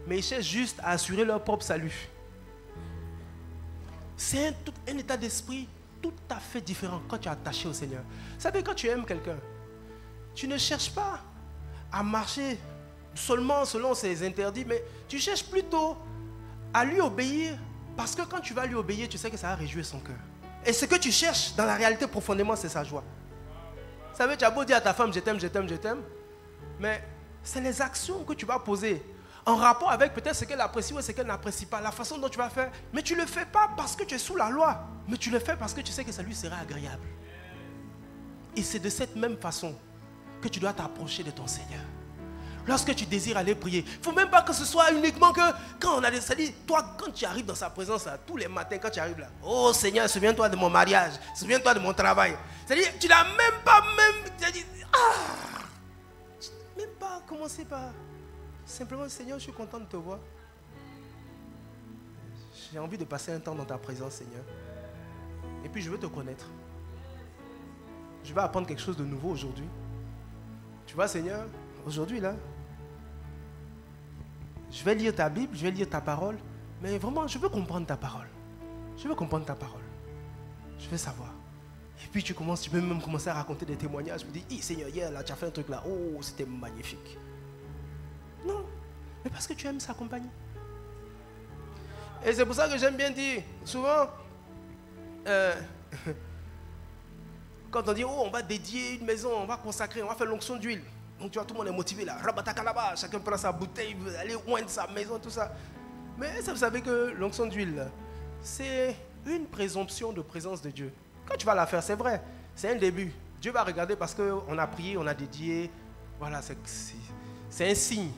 mais ils cherchent juste à assurer leur propre salut. C'est un état d'esprit tout à fait différent quand tu es attaché au Seigneur. Vous savez, quand tu aimes quelqu'un, tu ne cherches pas à marcher seulement selon ses interdits, mais tu cherches plutôt à lui obéir, parce que quand tu vas lui obéir, tu sais que ça va réjouir son cœur. Et ce que tu cherches, dans la réalité, profondément, c'est sa joie. Vous savez, tu as beau dire à ta femme, je t'aime, je t'aime, je t'aime, mais c'est les actions que tu vas poser en rapport avec peut-être ce qu'elle apprécie ou ce qu'elle n'apprécie pas, la façon dont tu vas faire. Mais tu ne le fais pas parce que tu es sous la loi, mais tu le fais parce que tu sais que ça lui sera agréable. Et c'est de cette même façon que tu dois t'approcher de ton Seigneur. Lorsque tu désires aller prier, il ne faut même pas que ce soit uniquement que quand on a des... C'est-à-dire, toi, quand tu arrives dans sa présence, là, tous les matins, quand tu arrives là, oh Seigneur, souviens-toi de mon mariage, souviens-toi de mon travail. C'est-à-dire, tu n'as même pas c'est-à-dire, même pas commencé par... Simplement, Seigneur, je suis content de te voir. J'ai envie de passer un temps dans ta présence, Seigneur. Et puis, je veux te connaître. Je vais apprendre quelque chose de nouveau aujourd'hui. Tu vois, Seigneur, aujourd'hui, là, je vais lire ta Bible, je vais lire ta parole, mais vraiment, je veux comprendre ta parole. Je veux comprendre ta parole. Je veux savoir. Et puis, tu peux même commencer à raconter des témoignages. Tu me dis, Seigneur, hier, là, tu as fait un truc là. Oh, c'était magnifique. Non, mais parce que tu aimes sa compagnie. Et c'est pour ça que j'aime bien dire, souvent, quand on dit, oh, on va dédier une maison, on va consacrer, on va faire l'onction d'huile. Donc tu vois, tout le monde est motivé là, rabatakalaba, chacun prend sa bouteille, veut aller oindre sa maison, tout ça. Mais ça, vous savez que l'onction d'huile, c'est une présomption de présence de Dieu. Quand tu vas la faire, c'est vrai, c'est un début. Dieu va regarder parce qu'on a prié, on a dédié. Voilà, c'est un signe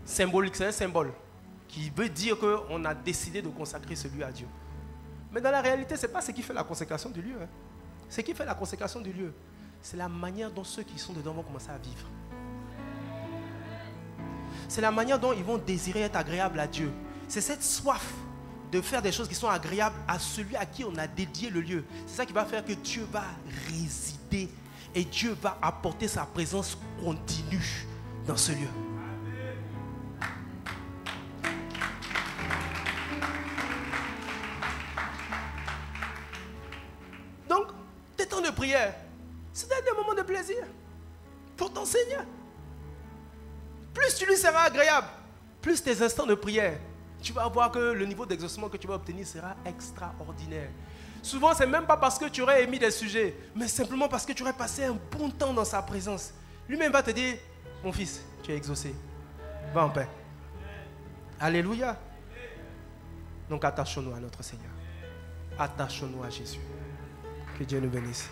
symbolique, c'est un symbole qui veut dire qu'on a décidé de consacrer celui à Dieu. Mais dans la réalité, ce n'est pas ce qui fait la consécration du lieu. Hein. Ce qui fait la consécration du lieu, c'est la manière dont ceux qui sont dedans vont commencer à vivre. C'est la manière dont ils vont désirer être agréables à Dieu. C'est cette soif de faire des choses qui sont agréables à celui à qui on a dédié le lieu. C'est ça qui va faire que Dieu va résider et Dieu va apporter sa présence continue dans ce lieu. Donc, tes temps de prière, c'est des moments de plaisir pour ton Seigneur. Plus tu lui seras agréable, plus tes instants de prière, tu vas voir que le niveau d'exaucement que tu vas obtenir sera extraordinaire. Souvent, ce n'est même pas parce que tu aurais émis des sujets, mais simplement parce que tu aurais passé un bon temps dans sa présence. Lui-même va te dire, mon fils, tu es exaucé. Va en paix. Alléluia. Donc attachons-nous à notre Seigneur. Attachons-nous à Jésus. Que Dieu nous bénisse.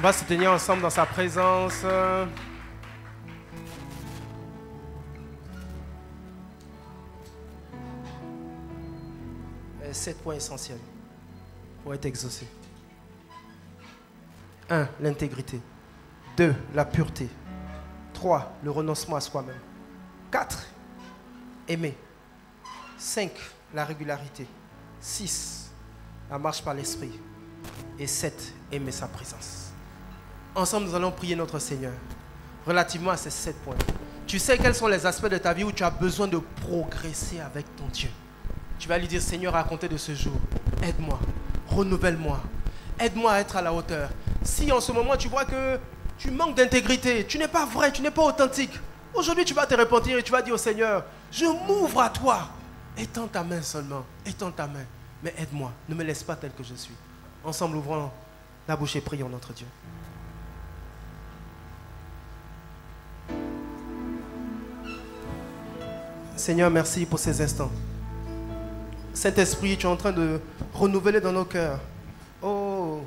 va se tenir ensemble dans sa présence. 7 points essentiels pour être exaucé. 1. L'intégrité. 2. La pureté. 3. Le renoncement à soi-même. 4. Aimer. 5. La régularité. 6. La marche par l'esprit. Et 7. Aimer sa présence. Ensemble, nous allons prier notre Seigneur relativement à ces 7 points. Tu sais quels sont les aspects de ta vie où tu as besoin de progresser avec ton Dieu. Tu vas lui dire, Seigneur, à compter de ce jour, aide-moi, renouvelle-moi, aide-moi à être à la hauteur. Si en ce moment tu vois que tu manques d'intégrité, tu n'es pas vrai, tu n'es pas authentique, aujourd'hui tu vas te repentir et tu vas dire au Seigneur, je m'ouvre à toi. Étends ta main seulement, étends ta main, mais aide-moi, ne me laisse pas tel que je suis. Ensemble, ouvrons la bouche et prions notre Dieu. Seigneur, merci pour ces instants. Saint-Esprit, tu es en train de renouveler dans nos cœurs, oh,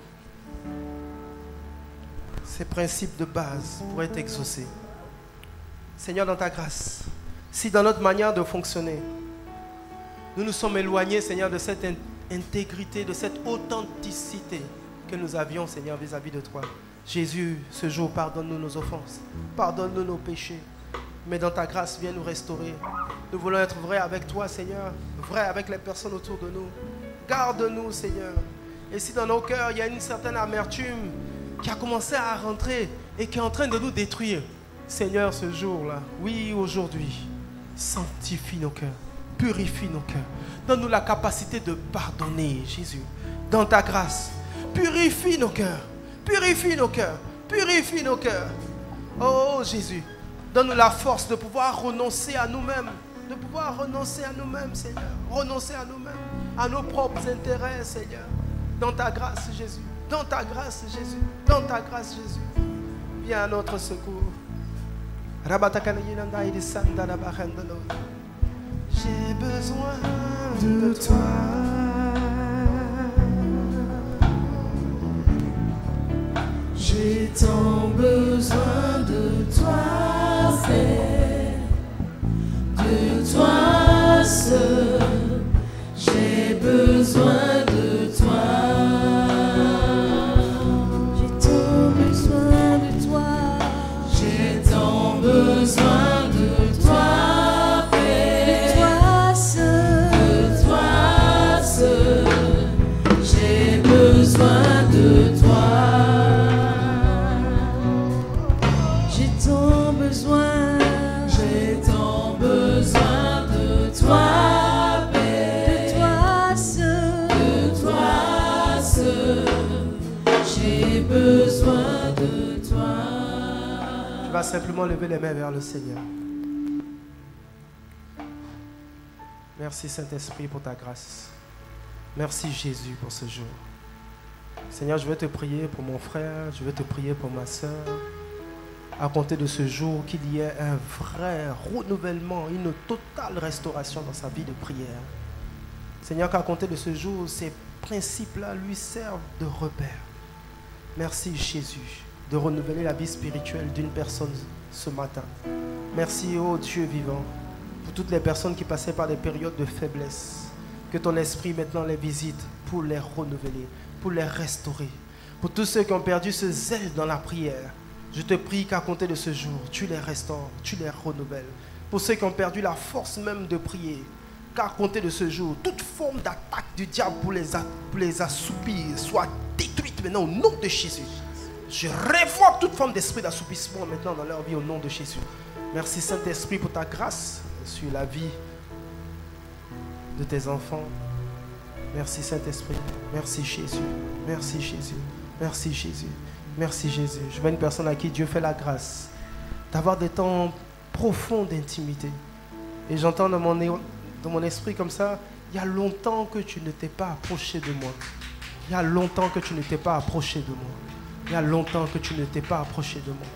ces principes de base pour être exaucés. Seigneur, dans ta grâce, si dans notre manière de fonctionner, nous nous sommes éloignés, Seigneur, de cette intégrité, de cette authenticité que nous avions, Seigneur, vis-à-vis de toi. Jésus, ce jour, pardonne-nous nos offenses, pardonne-nous nos péchés. Mais dans ta grâce, viens nous restaurer. Nous voulons être vrais avec toi, Seigneur. Vrais avec les personnes autour de nous. Garde-nous, Seigneur. Et si dans nos cœurs, il y a une certaine amertume qui a commencé à rentrer et qui est en train de nous détruire, Seigneur, ce jour-là, oui, aujourd'hui, sanctifie nos cœurs. Purifie nos cœurs. Donne-nous la capacité de pardonner, Jésus. Dans ta grâce, purifie nos cœurs. Purifie nos cœurs. Purifie nos cœurs. Oh, Jésus. Donne-nous la force de pouvoir renoncer à nous-mêmes. De pouvoir renoncer à nous-mêmes, Seigneur. Renoncer à nous-mêmes. À nos propres intérêts, Seigneur. Dans ta grâce, Jésus. Dans ta grâce, Jésus. Dans ta grâce, Jésus. Viens à notre secours. J'ai besoin de toi. J'ai tant besoin de toi. De toi seul, j'ai besoin de toi. J'ai tant besoin de toi. J'ai tant besoin de toi, Père. De toi seul, j'ai besoin de toi. J'ai tant besoin. J'ai tant besoin de toi, Père. De toi seul, j'ai besoin de toi. Tu vas simplement lever les mains vers le Seigneur. Merci Saint-Esprit pour ta grâce. Merci Jésus pour ce jour. Seigneur, je veux te prier pour mon frère, je veux te prier pour ma soeur. À compter de ce jour, qu'il y ait un vrai renouvellement, une totale restauration dans sa vie de prière. Seigneur, qu'à compter de ce jour, ces principes-là lui servent de repère. Merci Jésus de renouveler la vie spirituelle d'une personne ce matin. Merci, ô Dieu vivant, pour toutes les personnes qui passaient par des périodes de faiblesse. Que ton esprit maintenant les visite pour les renouveler, pour les restaurer. Pour tous ceux qui ont perdu ce zèle dans la prière, je te prie qu'à compter de ce jour, tu les restaures, tu les renouvelles. Pour ceux qui ont perdu la force même de prier, qu'à compter de ce jour, toute forme d'attaque du diable pour les assoupir soit détruite maintenant au nom de Jésus. Je révoque toute forme d'esprit d'assoupissement maintenant dans leur vie au nom de Jésus. Merci Saint-Esprit pour ta grâce sur la vie de tes enfants. Merci Saint-Esprit. Merci Jésus. Merci Jésus. Merci Jésus. Merci Jésus. Je vois une personne à qui Dieu fait la grâce d'avoir des temps profonds d'intimité. Et j'entends dans mon esprit comme ça, il y a longtemps que tu ne t'es pas approché de moi. Il y a longtemps que tu ne t'es pas approché de moi. Il y a longtemps que tu ne t'es pas approché de moi.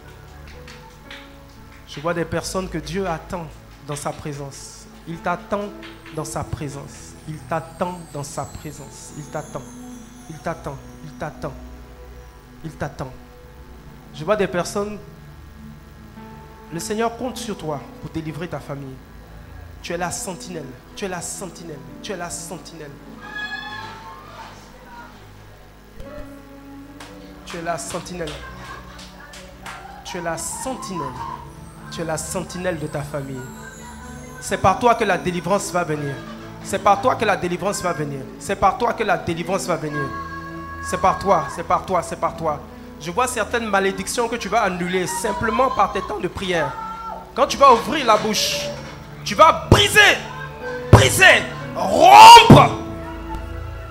Je vois des personnes que Dieu attend dans sa présence. Il t'attend dans sa présence. Il t'attend dans sa présence. Il t'attend. Il t'attend. Il t'attend. Il t'attend. Je vois des personnes, le Seigneur compte sur toi pour délivrer ta famille. Tu es la sentinelle, tu es la sentinelle, tu es la sentinelle. Tu es la sentinelle. Tu es la sentinelle. Tu es la sentinelle de ta famille. C'est par toi que la délivrance va venir. C'est par toi que la délivrance va venir. C'est par toi que la délivrance va venir. C'est par toi, c'est par toi, c'est par toi. Je vois certaines malédictions que tu vas annuler simplement par tes temps de prière. Quand tu vas ouvrir la bouche, tu vas briser, briser, rompre,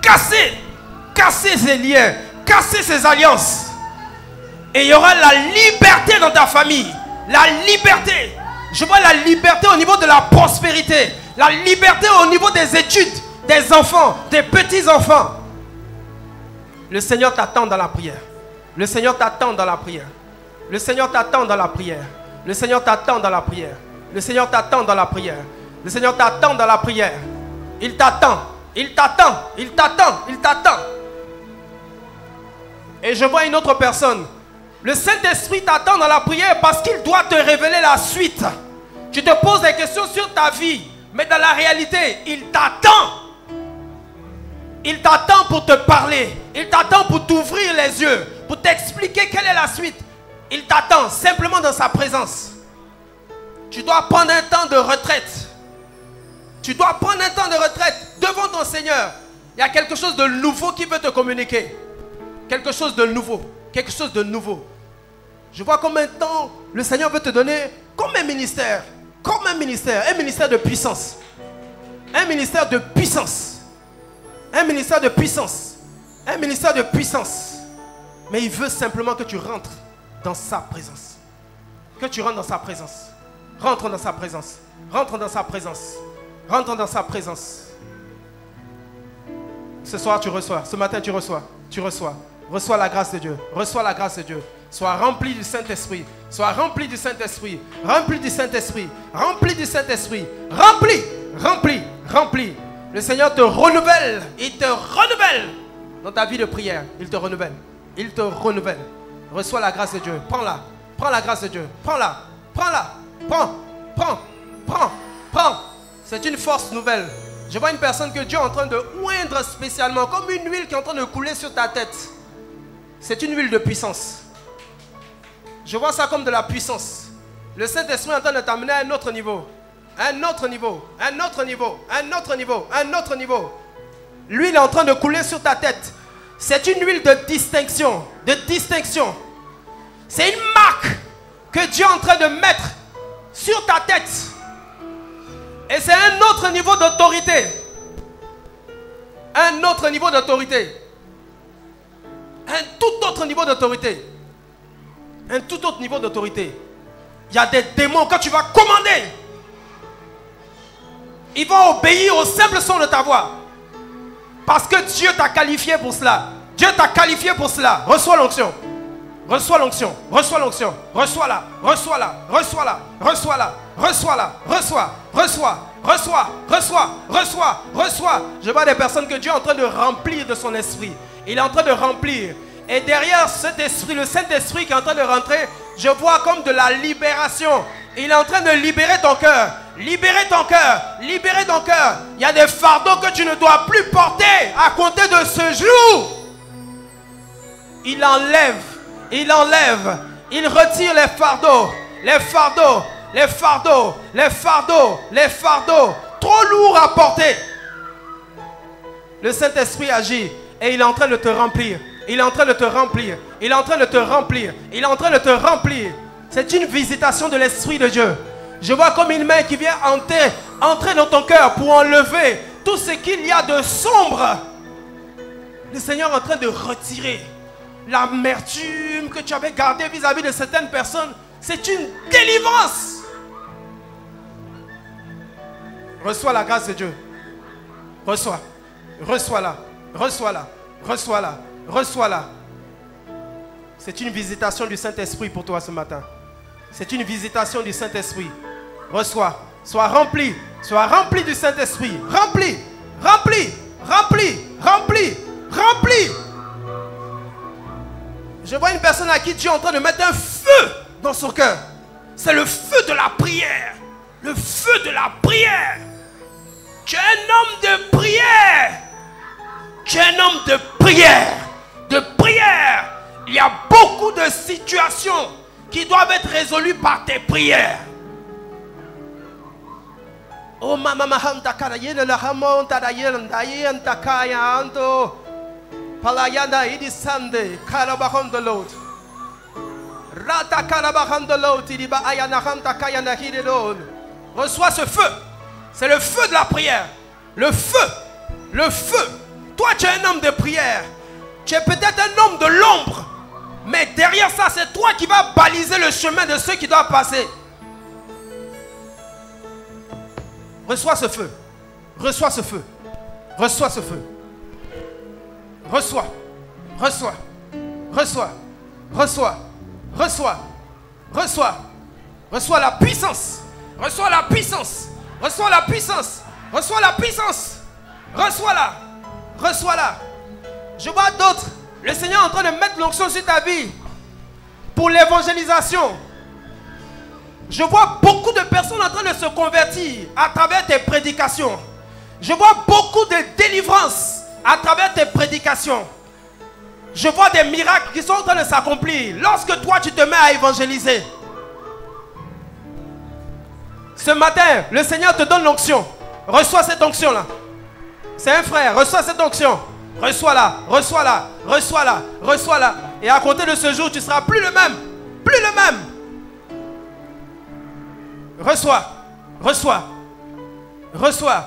casser ces liens, casser ces alliances. Et il y aura la liberté dans ta famille. La liberté. Je vois la liberté au niveau de la prospérité. La liberté au niveau des études, des enfants, des petits-enfants. Le Seigneur t'attend dans la prière. Le Seigneur t'attend dans la prière. Le Seigneur t'attend dans la prière. Le Seigneur t'attend dans la prière. Le Seigneur t'attend dans la prière. Le Seigneur t'attend dans la prière. Il t'attend. Il t'attend. Il t'attend. Il t'attend. Et je vois une autre personne. Le Saint-Esprit t'attend dans la prière parce qu'il doit te révéler la suite. Tu te poses des questions sur ta vie, mais dans la réalité, il t'attend. Il t'attend pour te parler. Il t'attend pour t'ouvrir les yeux, pour t'expliquer quelle est la suite. Il t'attend simplement dans sa présence. Tu dois prendre un temps de retraite. Tu dois prendre un temps de retraite devant ton Seigneur. Il y a quelque chose de nouveau qui veut te communiquer. Quelque chose de nouveau. Quelque chose de nouveau. Je vois combien de temps le Seigneur veut te donner comme un ministère. Comme un ministère de puissance. Un ministère de puissance. Un ministère de puissance. Un ministère de puissance. Mais il veut simplement que tu rentres dans sa présence. Que tu rentres dans sa présence. Rentre dans sa présence. Rentre dans sa présence. Rentre dans sa présence. Ce soir tu reçois. Ce matin tu reçois. Tu reçois. Reçois la grâce de Dieu. Reçois la grâce de Dieu. Sois rempli du Saint-Esprit. Sois rempli du Saint-Esprit. Rempli du Saint-Esprit. Rempli du Saint-Esprit. Rempli. Rempli. Rempli. Le Seigneur te renouvelle. Il te renouvelle. Dans ta vie de prière, il te renouvelle. Il te renouvelle. Reçois la grâce de Dieu. Prends-la. Prends la grâce de Dieu. Prends-la. Prends-la. Prends. Prends. Prends. Prends. C'est une force nouvelle. Je vois une personne que Dieu est en train de oindre spécialement, comme une huile qui est en train de couler sur ta tête. C'est une huile de puissance. Je vois ça comme de la puissance. Le Saint-Esprit est en train de t'amener à un autre niveau. Un autre niveau. Un autre niveau. Un autre niveau. Un autre niveau. L'huile est en train de couler sur ta tête. C'est une huile de distinction. De distinction. C'est une marque que Dieu est en train de mettre sur ta tête. Et c'est un autre niveau d'autorité. Un autre niveau d'autorité. Un tout autre niveau d'autorité. Un tout autre niveau d'autorité. Il y a des démons, quand tu vas commander, ils vont obéir au simple son de ta voix. Parce que Dieu t'a qualifié pour cela. Dieu t'a qualifié pour cela. Reçois l'onction. Reçois l'onction. Reçois l'onction. Reçois-la. Reçois-la. Reçois-la. Reçois-la. Reçois-la. Reçois. Reçois. Reçois. Reçois. Reçois. Reçois. Je vois des personnes que Dieu est en train de remplir de son esprit. Il est en train de remplir. Et derrière cet esprit, le Saint-Esprit qui est en train de rentrer, je vois comme de la libération. Il est en train de libérer ton cœur. Libérer ton cœur. Libérer ton cœur. Il y a des fardeaux que tu ne dois plus porter à compter de ce jour. Il enlève. Il enlève. Il retire les fardeaux. Les fardeaux. Les fardeaux. Les fardeaux. Les fardeaux. Trop lourds à porter. Le Saint-Esprit agit. Et il est en train de te remplir. Il est en train de te remplir. Il est en train de te remplir. Il est en train de te remplir. C'est une visitation de l'Esprit de Dieu. Je vois comme une main qui vient entrer dans ton cœur pour enlever tout ce qu'il y a de sombre. Le Seigneur est en train de retirer l'amertume que tu avais gardée vis-à-vis de certaines personnes. C'est une délivrance. Reçois la grâce de Dieu. Reçois. Reçois-la. Reçois-la. Reçois-la. Reçois-la. C'est une visitation du Saint-Esprit pour toi ce matin. C'est une visitation du Saint-Esprit. Reçois. Sois rempli. Sois rempli du Saint-Esprit. Rempli. Rempli. Rempli. Rempli. Rempli. Je vois une personne à qui Dieu est en train de mettre un feu dans son cœur. C'est le feu de la prière. Le feu de la prière. Tu es un homme de prière. Tu es un homme de prière. De prière. Il y a beaucoup de situations qui doivent être résolues par tes prières. Oh mama mahamta karayena la hamonta dayenda yenta kaya anto palayana idi sande karabahon de l'autre rata karabahon de l'autre idi ba ayana hamta kaya na hidon. Reçois ce feu. C'est le feu de la prière. Le feu. Le feu. Toi tu es un homme de prière. Tu es peut-être un homme de l'ombre. Mais derrière ça c'est toi qui vas baliser le chemin de ceux qui doivent passer. Reçois ce feu. Reçois ce feu. Reçois ce feu. Reçois. Reçois. Reçois. Reçois. Reçois. Reçois. Reçois la puissance. Reçois la puissance. Reçois la puissance. Reçois la puissance. Reçois-la. Reçois-la. Je vois d'autres. Le Seigneur est en train de mettre l'onction sur ta vie pour l'évangélisation. Je vois beaucoup de personnes en train de se convertir à travers tes prédications. Je vois beaucoup de délivrance à travers tes prédications. Je vois des miracles qui sont en train de s'accomplir lorsque toi tu te mets à évangéliser. Ce matin, le Seigneur te donne l'onction. Reçois cette onction-là. C'est un frère, reçois cette onction. Reçois-la, reçois-la, reçois-la, reçois-la. Et à compter de ce jour, tu ne seras plus le même. Plus le même. Reçois, reçois, reçois.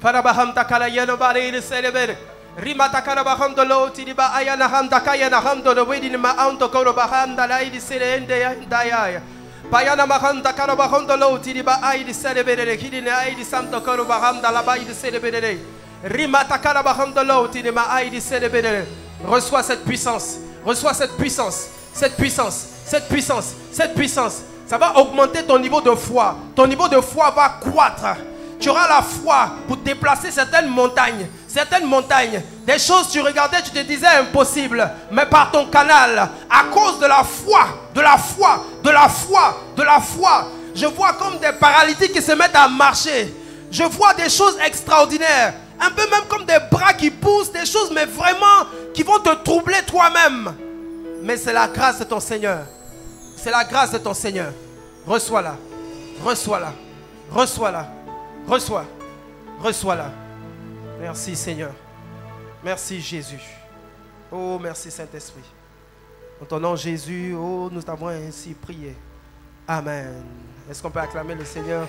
Farabaham takala yeno bari de célébrer. Rima takala baham de l'autre, il va ayana ham takayana ham de l'ouïd, ma anto koro baham dalai de célébrer ndaya. Payana baham takala baham de l'autre, il va aïe de célébrer, il n'a aïe de santo koro baham dalabaï de célébrer. Rima takala baham de l'autre, il m'a aïe de célébrer. Reçois cette puissance, reçois cette puissance, cette puissance, cette puissance, cette puissance. Ça va augmenter ton niveau de foi. Ton niveau de foi va croître. Tu auras la foi pour déplacer certaines montagnes. Certaines montagnes. Des choses tu regardais, tu te disais impossible. Mais par ton canal, à cause de la foi, de la foi, de la foi, de la foi, je vois comme des paralytiques qui se mettent à marcher. Je vois des choses extraordinaires. Un peu même comme des bras qui poussent. Des choses mais vraiment qui vont te troubler toi-même. Mais c'est la grâce de ton Seigneur. C'est la grâce de ton Seigneur. Reçois-la. Reçois-la. Reçois-la. Reçois. Reçois-la. Merci Seigneur. Merci Jésus. Oh, merci Saint-Esprit. En ton nom Jésus, oh, nous t'avons ainsi prié. Amen. Est-ce qu'on peut acclamer le Seigneur?